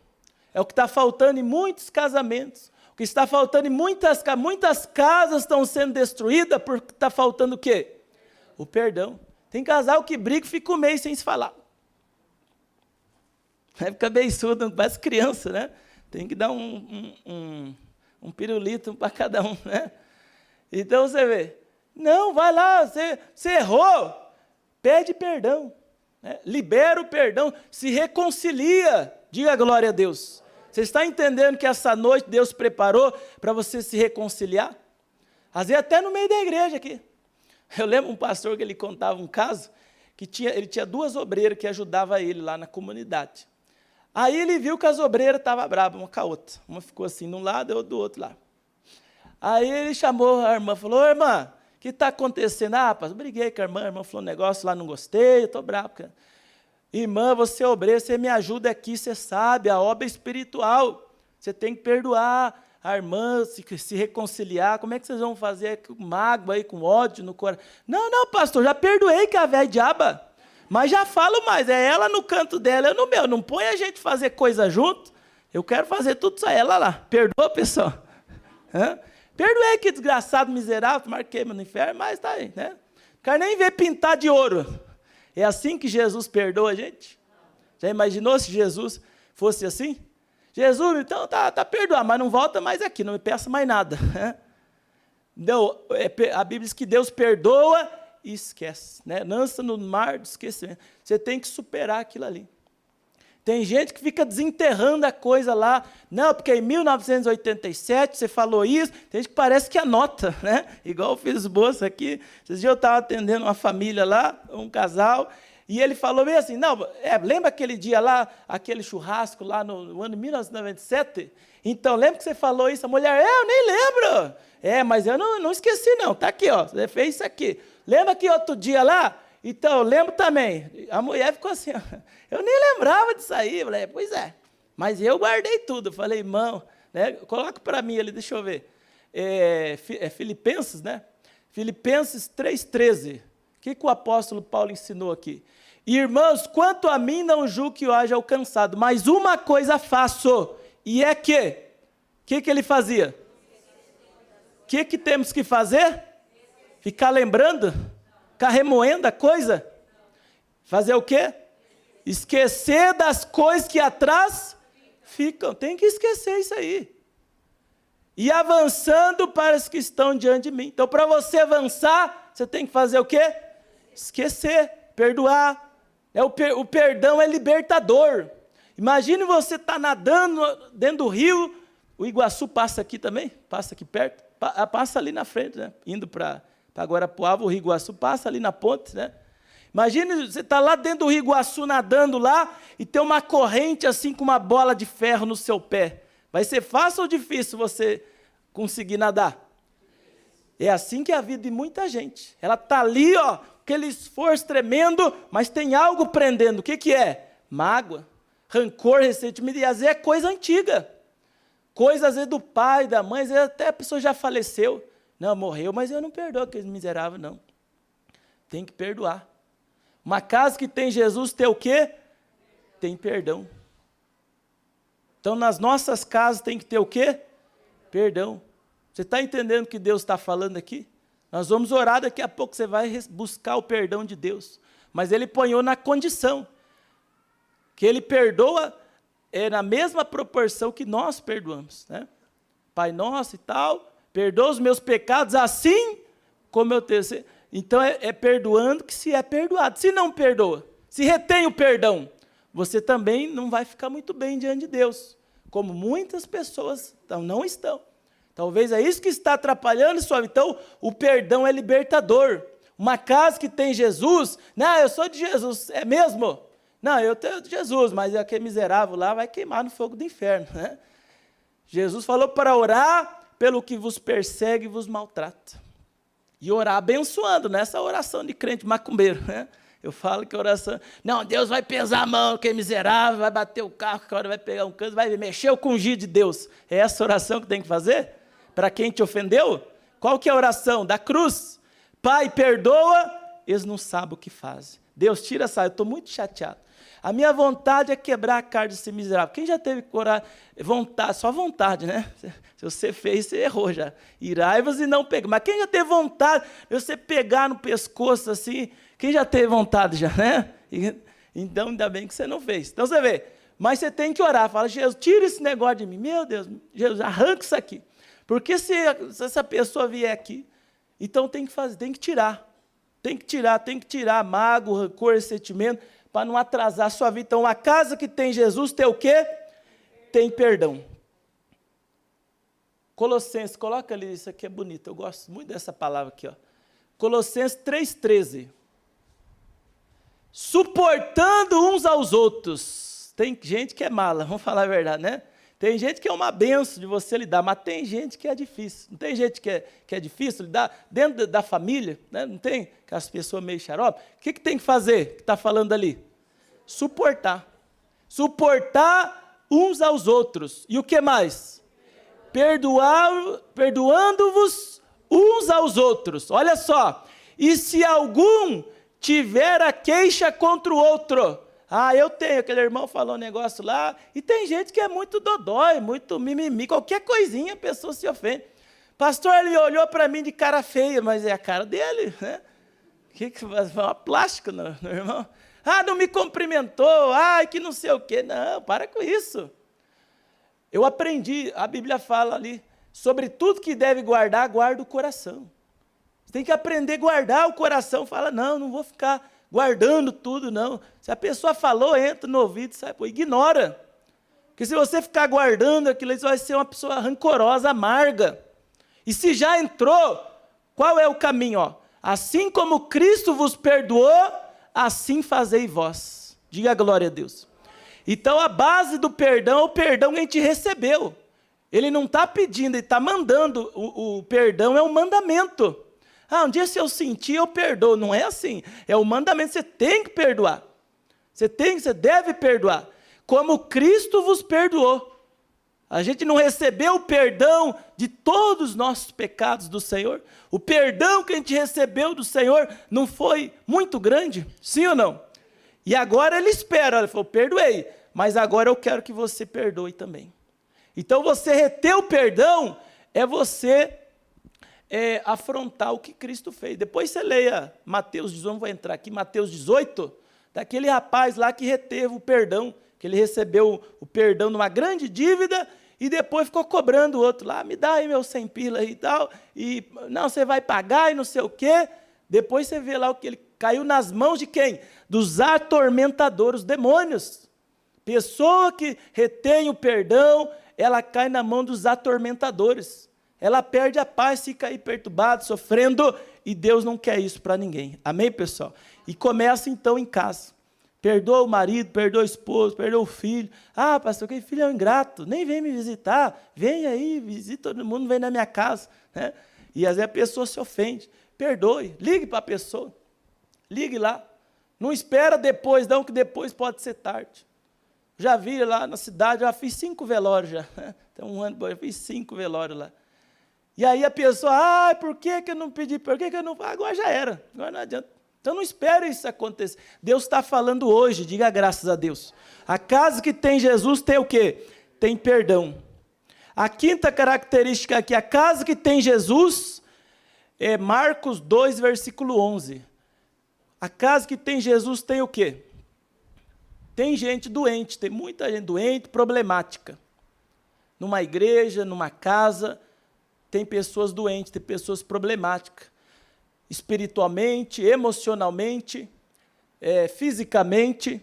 É o que está faltando em muitos casamentos. O que está faltando em muitas casas estão sendo destruídas porque está faltando o quê? O perdão. Tem casal que briga e fica um mês sem se falar. Fica bem surdo, parece criança, né? Tem que dar um pirulito para cada um, né? Então você vê. Não, vai lá, você errou. Pede perdão. Libera o perdão, se reconcilia. Diga glória a Deus. Você está entendendo que essa noite Deus preparou para você se reconciliar? Às vezes até no meio da igreja aqui. Eu lembro um pastor que ele contava um caso, que ele tinha 2 obreiras que ajudavam ele lá na comunidade. Aí ele viu que as obreiras estavam bravas uma com a outra. Uma ficou assim de um lado e outra do outro lado. Aí ele chamou a irmã, falou, irmã, o que está acontecendo? Pastor, briguei com a irmã falou um negócio lá, não gostei, eu estou bravo, cara. Irmã, você é obreira, você me ajuda aqui, você sabe, a obra é espiritual, você tem que perdoar a irmã, se reconciliar, como é que vocês vão fazer com mágoa aí, com ódio no coração? Não, pastor, já perdoei que a velha diaba, mas já falo mais, é ela no canto dela, eu no meu, não põe a gente fazer coisa junto, eu quero fazer tudo só ela lá, perdoa, pessoal? Perdoei que desgraçado, miserável, marquei no inferno, mas está aí, né? Não quero nem ver pintar de ouro. É assim que Jesus perdoa a gente? Já imaginou se Jesus fosse assim? Jesus, então tá perdoado, mas não volta mais aqui, não me peça mais nada. Não, a Bíblia diz que Deus perdoa e esquece, né? Lança no mar do esquecimento. Você tem que superar aquilo ali. Tem gente que fica desenterrando a coisa lá. Não, porque em 1987 você falou isso. Tem gente que parece que anota, né? Igual eu fiz esboço aqui. Esses dias eu estava atendendo uma família lá, um casal, e ele falou meio assim, não, lembra aquele dia lá, aquele churrasco lá no ano de 1997? Então, lembra que você falou isso? A mulher, eu nem lembro. Mas eu não esqueci não, está aqui, ó, você fez isso aqui. Lembra que outro dia lá? Então, eu lembro também. A mulher ficou assim, ó, eu nem lembrava disso aí. Eu falei, pois é, mas eu guardei tudo. Eu falei, irmão, né, coloca para mim ali, deixa eu ver. Filipenses, né? Filipenses 3,13. O que o apóstolo Paulo ensinou aqui? Irmãos, quanto a mim, não julgo que eu haja alcançado, mas uma coisa faço, e é que, o que ele fazia? O que temos que fazer? Ficar lembrando? Ficar remoendo a coisa? Fazer o quê? Esquecer das coisas que atrás ficam. Tem que esquecer isso aí. E avançando para os que estão diante de mim. Então, para você avançar, você tem que fazer o quê? Esquecer, perdoar. O perdão é libertador. Imagine você estar nadando dentro do rio, o Iguaçu passa aqui também, passa aqui perto, passa ali na frente, né? Indo para Guarapuava, o Rio Iguaçu passa ali na ponte, né? Imagine você estar lá dentro do Rio Iguaçu nadando lá e ter uma corrente assim com uma bola de ferro no seu pé. Vai ser fácil ou difícil você conseguir nadar? É assim que é a vida de muita gente. Ela está ali, ó, aquele esforço tremendo, mas tem algo prendendo. O que é? Mágoa, rancor, ressentimento, e às vezes é coisa antiga. Coisa, às vezes, do pai, da mãe, às vezes até a pessoa já faleceu. Não, morreu, mas eu não perdoo aquele miserável, não. Tem que perdoar. Uma casa que tem Jesus tem o quê? Tem perdão. Então, nas nossas casas tem que ter o quê? Perdão. Você está entendendo o que Deus está falando aqui? Nós vamos orar, daqui a pouco você vai buscar o perdão de Deus. Mas Ele ponhou na condição que Ele perdoa na mesma proporção que nós perdoamos, né? Pai nosso e tal, perdoa os meus pecados assim como eu tenho. Então, é perdoando que se é perdoado. Se não perdoa, se retém o perdão, você também não vai ficar muito bem diante de Deus, como muitas pessoas não estão. Talvez é isso que está atrapalhando sua vida. Então, o perdão é libertador. Uma casa que tem Jesus, não, eu sou de Jesus, é mesmo? Não, eu tenho de Jesus, mas aquele miserável lá vai queimar no fogo do inferno, né? Jesus falou para orar pelo que vos persegue e vos maltrata. E orar abençoando, nessa oração de crente macumbeiro, né? Eu falo que oração, não, Deus vai pesar a mão, que é miserável, vai bater o carro, que a hora vai pegar um câncer, vai mexer com o ungido de Deus. É essa oração que tem que fazer? Para quem te ofendeu? Qual que é a oração? Da cruz. Pai, perdoa, eles não sabem o que fazem. Deus, tira essa, eu estou muito chateado. A minha vontade é quebrar a cara desse miserável. Quem já teve coragem, vontade, só vontade, né? Se você fez, você errou já. Irai-vos e não pegue. Mas quem já teve vontade de você pegar no pescoço assim? Quem já teve vontade já, né? Então, ainda bem que você não fez. Então, você vê. Mas você tem que orar. Fala, Jesus, tira esse negócio de mim. Meu Deus, Jesus, arranca isso aqui. Porque se essa pessoa vier aqui, então tem que fazer, tem que tirar. Tem que tirar mágoa, rancor, ressentimento, para não atrasar a sua vida. Então, a casa que tem Jesus tem o quê? Tem perdão. Colossenses, coloca ali, isso aqui é bonito, eu gosto muito dessa palavra aqui, ó. Colossenses 3,13. Suportando uns aos outros. Tem gente que é mala, vamos falar a verdade, né? Tem gente que é uma benção de você lidar, mas tem gente que é difícil. Não tem gente que é difícil lidar dentro da família, né? Não tem aquelas pessoas meio xarope. O que tem que fazer, que está falando ali? Suportar. Suportar uns aos outros. E o que mais? Perdoando-vos uns aos outros. Olha só. E se algum tiver a queixa contra o outro... Ah, eu tenho, aquele irmão falou um negócio lá, e tem gente que é muito dodói, muito mimimi, qualquer coisinha a pessoa se ofende. Pastor, ele olhou para mim de cara feia, mas é a cara dele, né? Que uma plástica no irmão? Ah, não me cumprimentou, ai, que não sei o quê. Não, para com isso. Eu aprendi, a Bíblia fala ali, sobre tudo que deve guardar, guarda o coração. Você tem que aprender a guardar o coração. Fala, não vou ficar guardando tudo, não. Se a pessoa falou, entra no ouvido, sai, pô, ignora. Porque se você ficar guardando aquilo, você vai ser uma pessoa rancorosa, amarga. E se já entrou, qual é o caminho? Ó? Assim como Cristo vos perdoou, assim fazei vós. Diga a glória a Deus. Então a base do perdão é o perdão que a gente recebeu. Ele não está pedindo, ele está mandando. O perdão é um mandamento. Um dia se eu sentir, eu perdoo. Não é assim. É o mandamento, você tem que perdoar. Você deve perdoar. Como Cristo vos perdoou. A gente não recebeu o perdão de todos os nossos pecados do Senhor? O perdão que a gente recebeu do Senhor não foi muito grande? Sim ou não? E agora ele espera, ele falou, perdoei, mas agora eu quero que você perdoe também. Então você reter o perdão é você afrontar o que Cristo fez. Depois você leia Mateus 18, vou entrar aqui, Mateus 18, daquele rapaz lá que reteve o perdão, que ele recebeu o perdão numa grande dívida e depois ficou cobrando o outro lá, me dá aí meu 100 pila e tal, e não, você vai pagar e não sei o quê. Depois você vê lá o que ele caiu nas mãos de quem? Dos atormentadores, os demônios. Pessoa que retém o perdão, ela cai na mão dos atormentadores. Ela perde a paz, fica aí perturbado, sofrendo, e Deus não quer isso para ninguém. Amém, pessoal? E começa então em casa. Perdoa o marido, perdoa o esposo, perdoa o filho. Pastor, aquele filho é um ingrato, nem vem me visitar. Vem aí, visita todo mundo, vem na minha casa. Né? E às vezes a pessoa se ofende. Perdoe, ligue para a pessoa. Ligue lá. Não espera depois, não, que depois pode ser tarde. Já vi lá na cidade, já fiz 5 velórios já. Tem um ano, eu fiz 5 velórios lá. E aí a pessoa, por que eu não pedi? Por que eu não... Agora já era, agora não adianta. Então não espere isso acontecer. Deus está falando hoje, diga graças a Deus. A casa que tem Jesus tem o quê? Tem perdão. A quinta característica aqui, a casa que tem Jesus, é Marcos 2, versículo 11. A casa que tem Jesus tem o quê? Tem gente doente, tem muita gente doente, problemática. Numa igreja, numa casa, tem pessoas doentes, tem pessoas problemáticas. Espiritualmente, emocionalmente, fisicamente.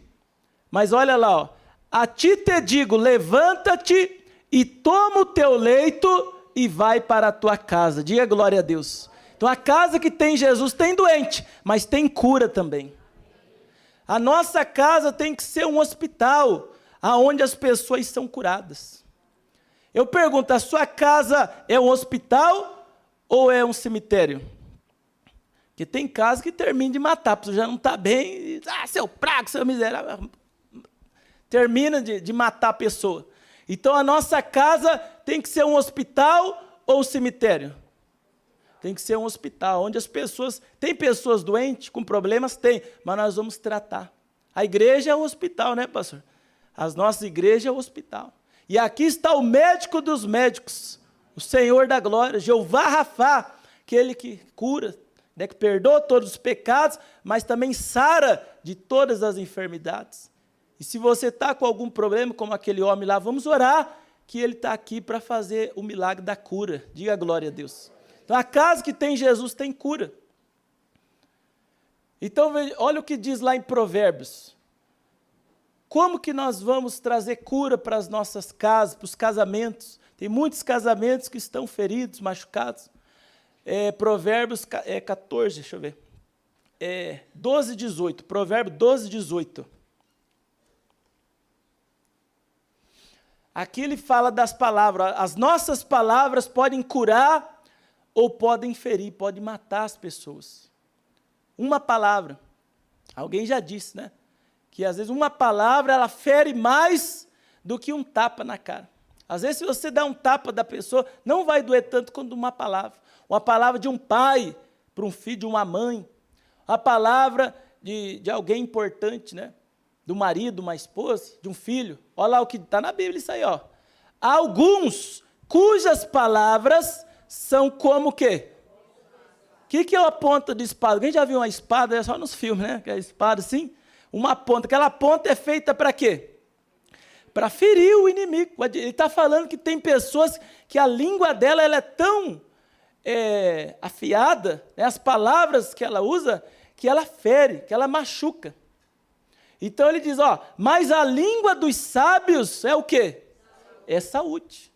Mas olha lá, ó, a ti te digo, levanta-te e toma o teu leito e vai para a tua casa. Diga glória a Deus. Então a casa que tem Jesus tem doente, mas tem cura também. A nossa casa tem que ser um hospital, onde as pessoas são curadas. Eu pergunto, a sua casa é um hospital ou é um cemitério? Porque tem casa que termina de matar, a pessoa já não está bem, seu praga, seu miserável, termina de matar a pessoa. Então a nossa casa tem que ser um hospital ou um cemitério? Tem que ser um hospital, onde as pessoas, tem pessoas doentes, com problemas? Tem, mas nós vamos tratar. A igreja é o hospital, né, pastor? As nossas igrejas é o hospital. E aqui está o médico dos médicos, o Senhor da glória, Jeová Rafá, aquele que cura, que perdoa todos os pecados, mas também sara de todas as enfermidades. E se você está com algum problema, como aquele homem lá, vamos orar, que ele está aqui para fazer o milagre da cura. Diga glória a Deus. Então, a casa que tem Jesus tem cura. Então, olha o que diz lá em Provérbios. Como que nós vamos trazer cura para as nossas casas, para os casamentos? Tem muitos casamentos que estão feridos, machucados. Provérbios 14, deixa eu ver. 12, 18. Provérbio 12, 18. Aqui ele fala das palavras. As nossas palavras podem curar ou podem ferir, podem matar as pessoas. Uma palavra. Alguém já disse, né? Que às vezes uma palavra ela fere mais do que um tapa na cara. Às vezes se você dá um tapa da pessoa, não vai doer tanto quanto uma palavra. Uma palavra de um pai para um filho, de uma mãe. A palavra de alguém importante, né? Do marido, uma esposa, de um filho. Olha lá o que está na Bíblia, isso aí, ó. Há alguns cujas palavras são como o quê? O que é uma ponta de espada? Alguém já viu uma espada? É só nos filmes, né? Que é a espada assim. Uma ponta. Aquela ponta é feita para quê? para ferir o inimigo. Ele está falando que tem pessoas que a língua dela ela é tão afiada, né, as palavras que ela usa, que ela fere, que ela machuca. Então ele diz, mas a língua dos sábios é o quê? É saúde.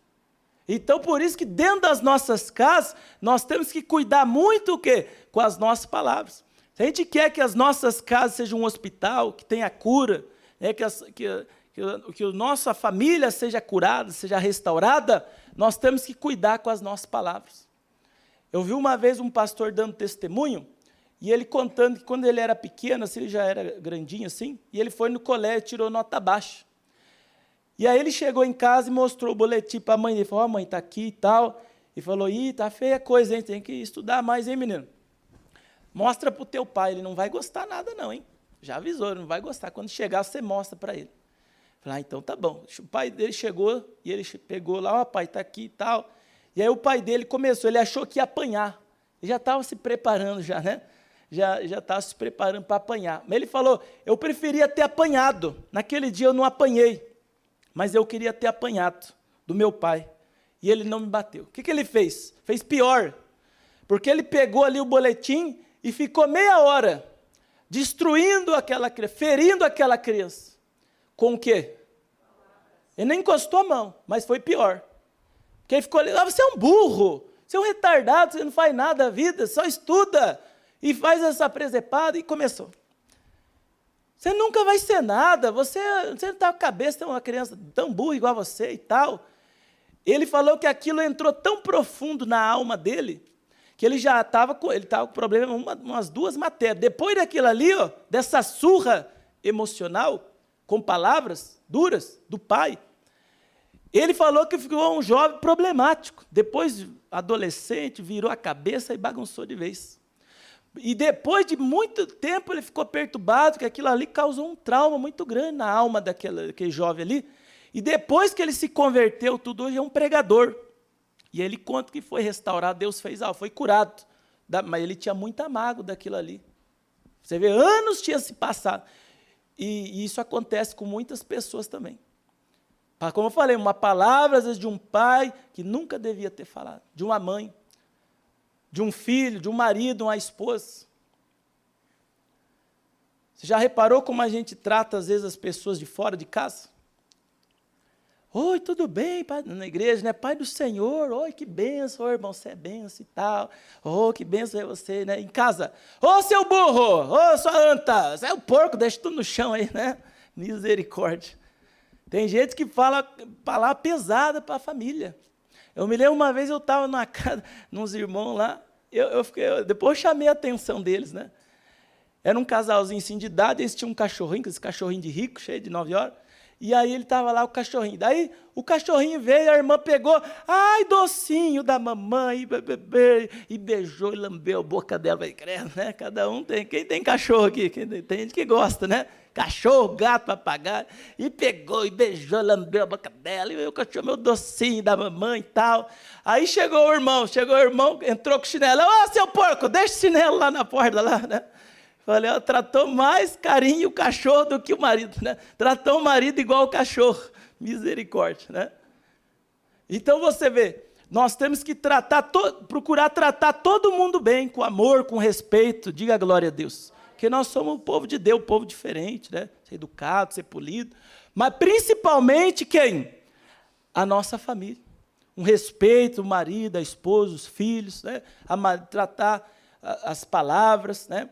Então por isso que dentro das nossas casas, nós temos que cuidar muito o quê? Com as nossas palavras. Se a gente quer que as nossas casas sejam um hospital, que tenha cura, né, que a nossa família seja curada, seja restaurada, nós temos que cuidar com as nossas palavras. Eu vi uma vez um pastor dando testemunho, e ele contando que quando ele era pequeno, assim, ele já era grandinho assim, e ele foi no colégio e tirou nota baixa. E aí ele chegou em casa e mostrou o boletim para a mãe, ele falou, mãe, está aqui e tal, e falou, tá feia a coisa, hein, tem que estudar mais, hein, menino? Mostra para o teu pai, ele não vai gostar nada não, hein? Já avisou, ele não vai gostar, quando chegar você mostra para ele. Falei, então tá bom. O pai dele chegou, e ele pegou lá, pai, está aqui e tal. E aí o pai dele começou, ele achou que ia apanhar. Ele já estava se preparando, né? Já estava se preparando para apanhar. Mas ele falou, eu preferia ter apanhado. Naquele dia eu não apanhei, mas eu queria ter apanhado do meu pai. E ele não me bateu. O que ele fez? Fez pior. Porque ele pegou ali o boletim e ficou meia hora destruindo ferindo aquela criança. Com o quê? Ele nem encostou a mão, mas foi pior. Porque ele ficou ali, você é um burro, você é um retardado, você não faz nada da vida, só estuda e faz essa presepada, e começou. Você nunca vai ser nada, você não está com a cabeça, tem uma criança tão burra igual a você e tal. Ele falou que aquilo entrou tão profundo na alma dele, que ele já estava com problema em umas 2 matérias. Depois daquilo ali, dessa surra emocional, com palavras duras do pai, ele falou que ficou um jovem problemático. Depois, adolescente, virou a cabeça e bagunçou de vez. E depois de muito tempo, ele ficou perturbado, que aquilo ali causou um trauma muito grande na alma daquele jovem ali. E depois que ele se converteu, tudo hoje é um pregador. E ele conta que foi restaurado, Deus fez algo, foi curado. Mas ele tinha muita mágoa daquilo ali. Você vê, anos tinha se passado. E isso acontece com muitas pessoas também. Como eu falei, uma palavra, às vezes, de um pai que nunca devia ter falado, de uma mãe, de um filho, de um marido, uma esposa. Você já reparou como a gente trata, às vezes, as pessoas de fora de casa? Oi, tudo bem, pai? Na igreja, né? Pai do Senhor, oi, que benção, irmão, você é benção e tal. Oh, que benção é você, né? Em casa, ô, seu burro, ô, sua anta, você é o porco, deixa tudo no chão aí, né? Misericórdia. Tem gente que fala palavra pesada para a família. Eu me lembro uma vez, eu estava na casa de uns irmãos lá, depois eu chamei a atenção deles, né? Era um casalzinho assim, de idade, eles tinham um cachorrinho, esse cachorrinho de rico, cheio de 9 horas, e aí ele estava lá, o cachorrinho. Daí o cachorrinho veio, a irmã pegou, ai, docinho da mamãe, e beijou e lambeu a boca dela. Falei, credo, né? Cada um tem. Quem tem cachorro aqui? Tem gente que gosta, né? Cachorro, gato, papagaio. E pegou e beijou, lambeu a boca dela. E o cachorro, meu docinho da mamãe e tal. Aí chegou o irmão, entrou com o chinelo. Ô, seu porco, deixa o chinelo lá na porta, lá, né? Falei, ela tratou mais carinho o cachorro do que o marido, né? Tratou o marido igual o cachorro. Misericórdia, né? Então você vê, nós temos que procurar tratar todo mundo bem, com amor, com respeito, diga glória a Deus. Porque nós somos um povo de Deus, um povo diferente, né? Ser educado, ser polido. Mas principalmente quem? A nossa família. Um respeito, o marido, a esposa, os filhos, né? Tratar as palavras, né?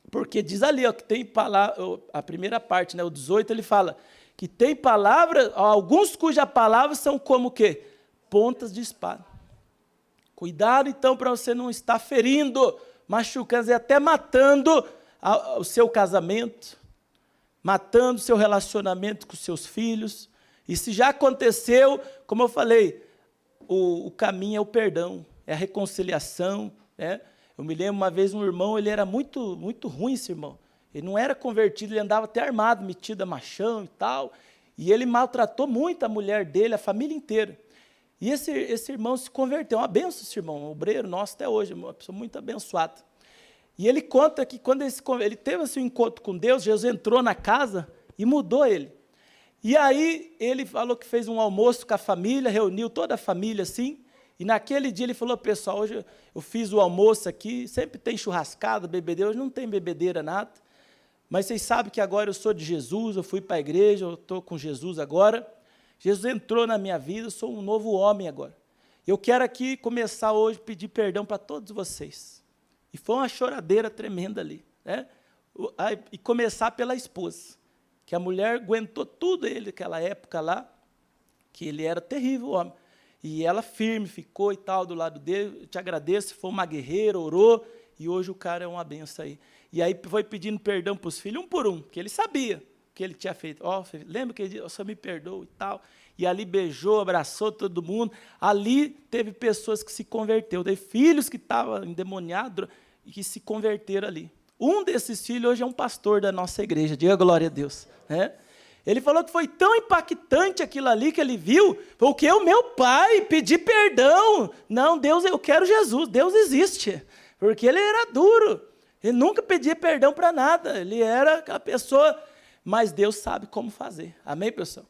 Porque diz ali, que tem palavra, a primeira parte, né, o 18, ele fala que tem palavras, alguns cujas palavras são como o quê? Pontas de espada. Cuidado, então, para você não estar ferindo, machucando e até matando o seu casamento, matando o seu relacionamento com os seus filhos. E se já aconteceu, como eu falei, o caminho é o perdão, é a reconciliação, né? Eu me lembro uma vez um irmão, ele era muito, muito ruim, esse irmão. Ele não era convertido, ele andava até armado, metido a machão e tal. E ele maltratou muito a mulher dele, a família inteira. E esse irmão se converteu, uma benção esse irmão, um obreiro nosso até hoje, uma pessoa muito abençoada. E ele conta que quando ele teve esse encontro com Deus, Jesus entrou na casa e mudou ele. E aí ele falou que fez um almoço com a família, reuniu toda a família assim, e naquele dia ele falou, pessoal, hoje eu fiz o almoço aqui, sempre tem churrascada, bebedeira, hoje não tem bebedeira, nada, mas vocês sabem que agora eu sou de Jesus, eu fui para a igreja, eu estou com Jesus agora, Jesus entrou na minha vida, eu sou um novo homem agora. Eu quero aqui começar hoje a pedir perdão para todos vocês. E foi uma choradeira tremenda ali, né? E começar pela esposa, que a mulher aguentou tudo ele naquela época lá, que ele era terrível homem. E ela firme ficou e tal, do lado dele, eu te agradeço, foi uma guerreira, orou, e hoje o cara é uma benção aí. E aí foi pedindo perdão para os filhos, um por um, porque ele sabia o que ele tinha feito. Lembra que ele disse, só me perdoa e tal. E ali beijou, abraçou todo mundo. Ali teve pessoas que se converteram, teve filhos que estavam endemoniados e que se converteram ali. Um desses filhos hoje é um pastor da nossa igreja, diga glória a Deus, né? Ele falou que foi tão impactante aquilo ali que ele viu, porque o meu pai pedir perdão. Não, Deus, eu quero Jesus, Deus existe. Porque ele era duro, ele nunca pedia perdão para nada, ele era aquela pessoa, mas Deus sabe como fazer. Amém, pessoal?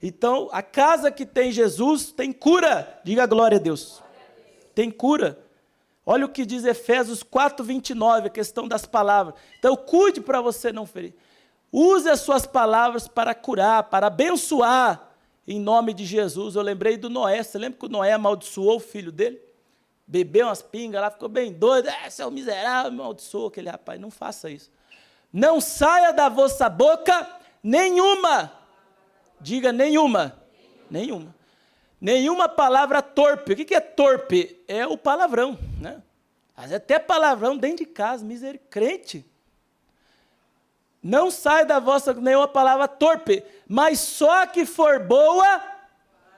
Então, a casa que tem Jesus tem cura, diga glória a Deus. Tem cura. Olha o que diz Efésios 4:29, a questão das palavras. Então, cuide para você não ferir. Use as suas palavras para curar, para abençoar, em nome de Jesus. Eu lembrei do Noé. Você lembra que o Noé amaldiçoou o filho dele? Bebeu umas pingas lá, ficou bem doido. Seu miserável, amaldiçoou aquele rapaz. Não faça isso. Não saia da vossa boca nenhuma. Diga nenhuma. Nenhuma. Nenhuma palavra torpe. O que é torpe? É o palavrão, né? Até palavrão dentro de casa, crente. Não sai da vossa nenhuma palavra torpe, mas só que for boa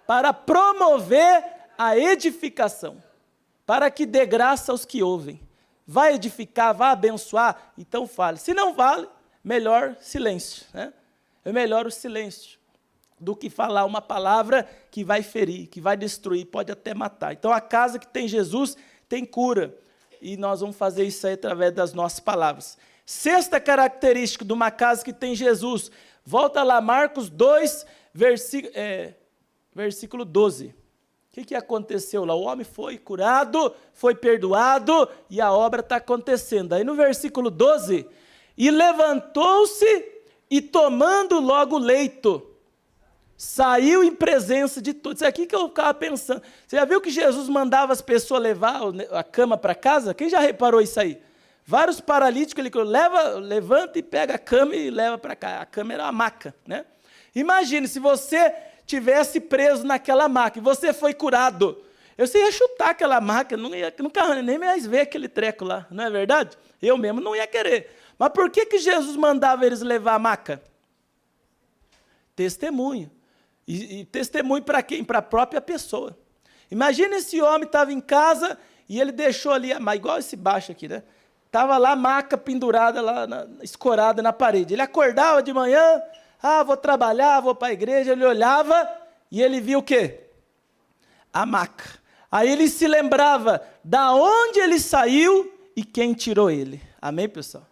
para promover a edificação, para que dê graça aos que ouvem. Vai edificar, vai abençoar, então fale. Se não vale, melhor silêncio, né? É melhor o silêncio do que falar uma palavra que vai ferir, que vai destruir, pode até matar. Então, a casa que tem Jesus tem cura, e nós vamos fazer isso aí através das nossas palavras. Sexta característica de uma casa que tem Jesus, volta lá, Marcos 2, versículo 12. O que aconteceu lá? O homem foi curado, foi perdoado, e a obra está acontecendo. Aí no versículo 12, e levantou-se, e tomando logo o leito, saiu em presença de todos. Isso aqui que eu ficava pensando. Você já viu que Jesus mandava as pessoas levar a cama para casa? Quem já reparou isso aí? Vários paralíticos, ele levanta e pega a cama e leva para cá. A cama era uma maca, né? Imagine se você tivesse preso naquela maca e você foi curado. Você ia chutar aquela maca, nunca nem mais ver aquele treco lá, não é verdade? Eu mesmo não ia querer. Mas por que Jesus mandava eles levar a maca? Testemunho. E testemunho para quem? Para a própria pessoa. Imagina esse homem estava em casa e ele deixou ali, igual esse baixo aqui, né? Estava lá a maca pendurada, lá escorada na parede. Ele acordava de manhã, vou trabalhar, vou para a igreja. Ele olhava e ele via o quê? A maca. Aí ele se lembrava da onde ele saiu e quem tirou ele. Amém, pessoal?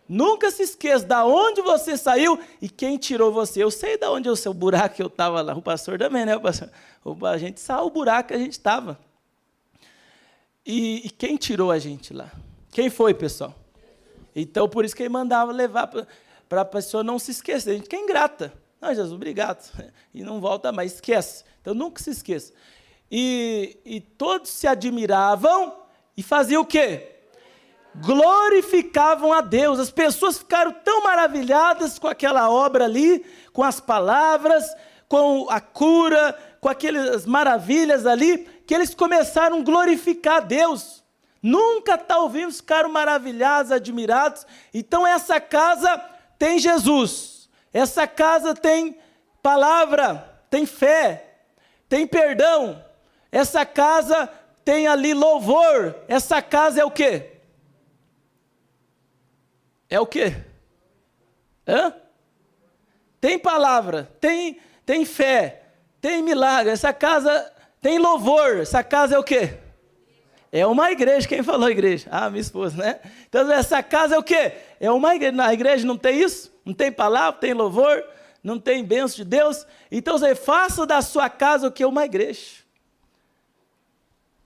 Nunca se esqueça da onde você saiu e quem tirou você. Eu sei da onde o seu buraco que eu estava lá. O pastor também, né? A gente sabe o buraco que a gente estava. E quem tirou a gente lá? Quem foi, pessoal? Então, por isso que ele mandava levar para a pessoa não se esquecer. A gente que é ingrata. Não, Jesus, obrigado. E não volta mais, esquece. Então, nunca se esqueça. E todos se admiravam e faziam o quê? Glorificavam a Deus. As pessoas ficaram tão maravilhadas com aquela obra ali, com as palavras, com a cura, com aquelas maravilhas ali, que eles começaram a glorificar a Deus. Nunca talvez ficaram maravilhados, admirados. Então essa casa tem Jesus, essa casa tem palavra, tem fé, tem perdão, essa casa tem ali louvor, essa casa é o quê? É o quê? Tem palavra, tem fé, tem milagre, essa casa tem louvor, essa casa é o quê? É uma igreja. Quem falou igreja? Minha esposa, né? Então essa casa é o quê? É uma igreja. Na igreja não tem isso? Não tem palavra, tem louvor, não tem bênção de Deus? Então você faça da sua casa o que? Uma igreja.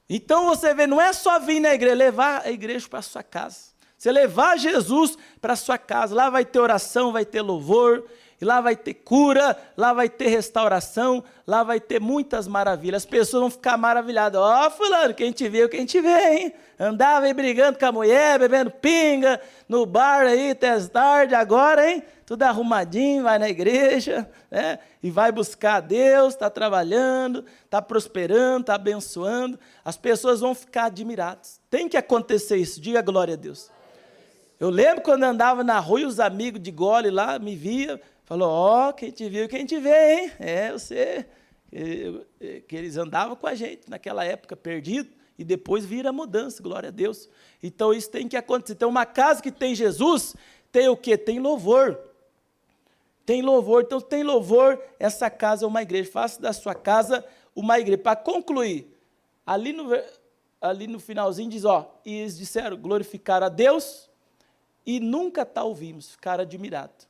Então você vê, não é só vir na igreja, levar a igreja para a sua casa. Você levar Jesus para a sua casa, lá vai ter oração, vai ter louvor, e lá vai ter cura, lá vai ter restauração, lá vai ter muitas maravilhas. As pessoas vão ficar maravilhadas. Ó, fulano, quem te viu, quem te vê, hein? Andava aí brigando com a mulher, bebendo pinga, no bar aí, até as tarde, agora, hein? Tudo arrumadinho, vai na igreja, né? E vai buscar a Deus, está trabalhando, está prosperando, está abençoando. As pessoas vão ficar admiradas. Tem que acontecer isso, diga glória a Deus. Eu lembro quando andava na rua e os amigos de gole lá me via, falou, ó, quem te viu, quem te vê, hein? Você, que eles andavam com a gente naquela época, perdido, e depois vira a mudança, glória a Deus. Então isso tem que acontecer. Então uma casa que tem Jesus, tem o quê? Tem louvor. Tem louvor, então tem louvor, essa casa é uma igreja. Faça da sua casa uma igreja. Para concluir, ali no finalzinho diz, ó, e eles disseram, glorificar a Deus, e nunca tal ouvimos, ficaram admirados.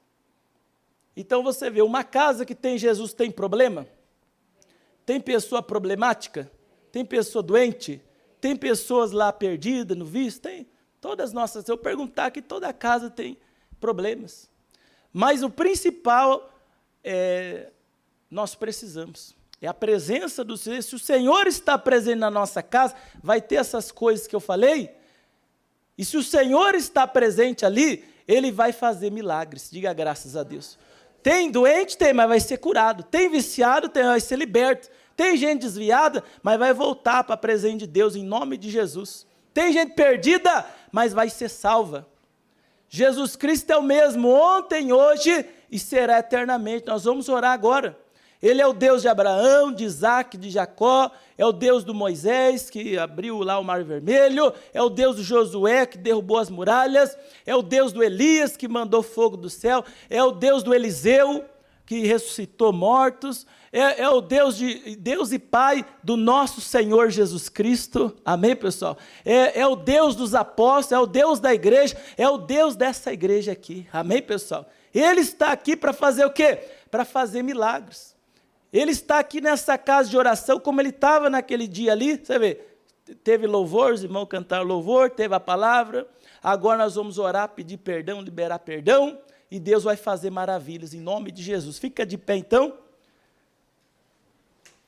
Então você vê, uma casa que tem Jesus tem problema? Tem pessoa problemática? Tem pessoa doente? Tem pessoas lá perdidas no vício? Tem. Todas nossas, se eu perguntar aqui, toda casa tem problemas. Mas o principal nós precisamos. É a presença do Senhor. Se o Senhor está presente na nossa casa, vai ter essas coisas que eu falei. E se o Senhor está presente ali, Ele vai fazer milagres. Diga graças a Deus. Tem doente? Tem, mas vai ser curado. Tem viciado? Tem, vai ser liberto. Tem gente desviada, mas vai voltar para a presença de Deus, em nome de Jesus. Tem gente perdida, mas vai ser salva. Jesus Cristo é o mesmo ontem, hoje e será eternamente. Nós vamos orar agora. Ele é o Deus de Abraão, de Isaac, de Jacó, é o Deus do Moisés, que abriu lá o Mar Vermelho, é o Deus do Josué, que derrubou as muralhas, é o Deus do Elias, que mandou fogo do céu, é o Deus do Eliseu, que ressuscitou mortos, é o Deus e Pai do nosso Senhor Jesus Cristo, amém, pessoal? É o Deus dos apóstolos, é o Deus da igreja, é o Deus dessa igreja aqui, amém, pessoal? Ele está aqui para fazer o quê? Para fazer milagres. Ele está aqui nessa casa de oração, como ele estava naquele dia ali, você vê, teve louvor, os irmãos cantaram louvor, teve a palavra, agora nós vamos orar, pedir perdão, liberar perdão, e Deus vai fazer maravilhas, em nome de Jesus. Fica de pé então.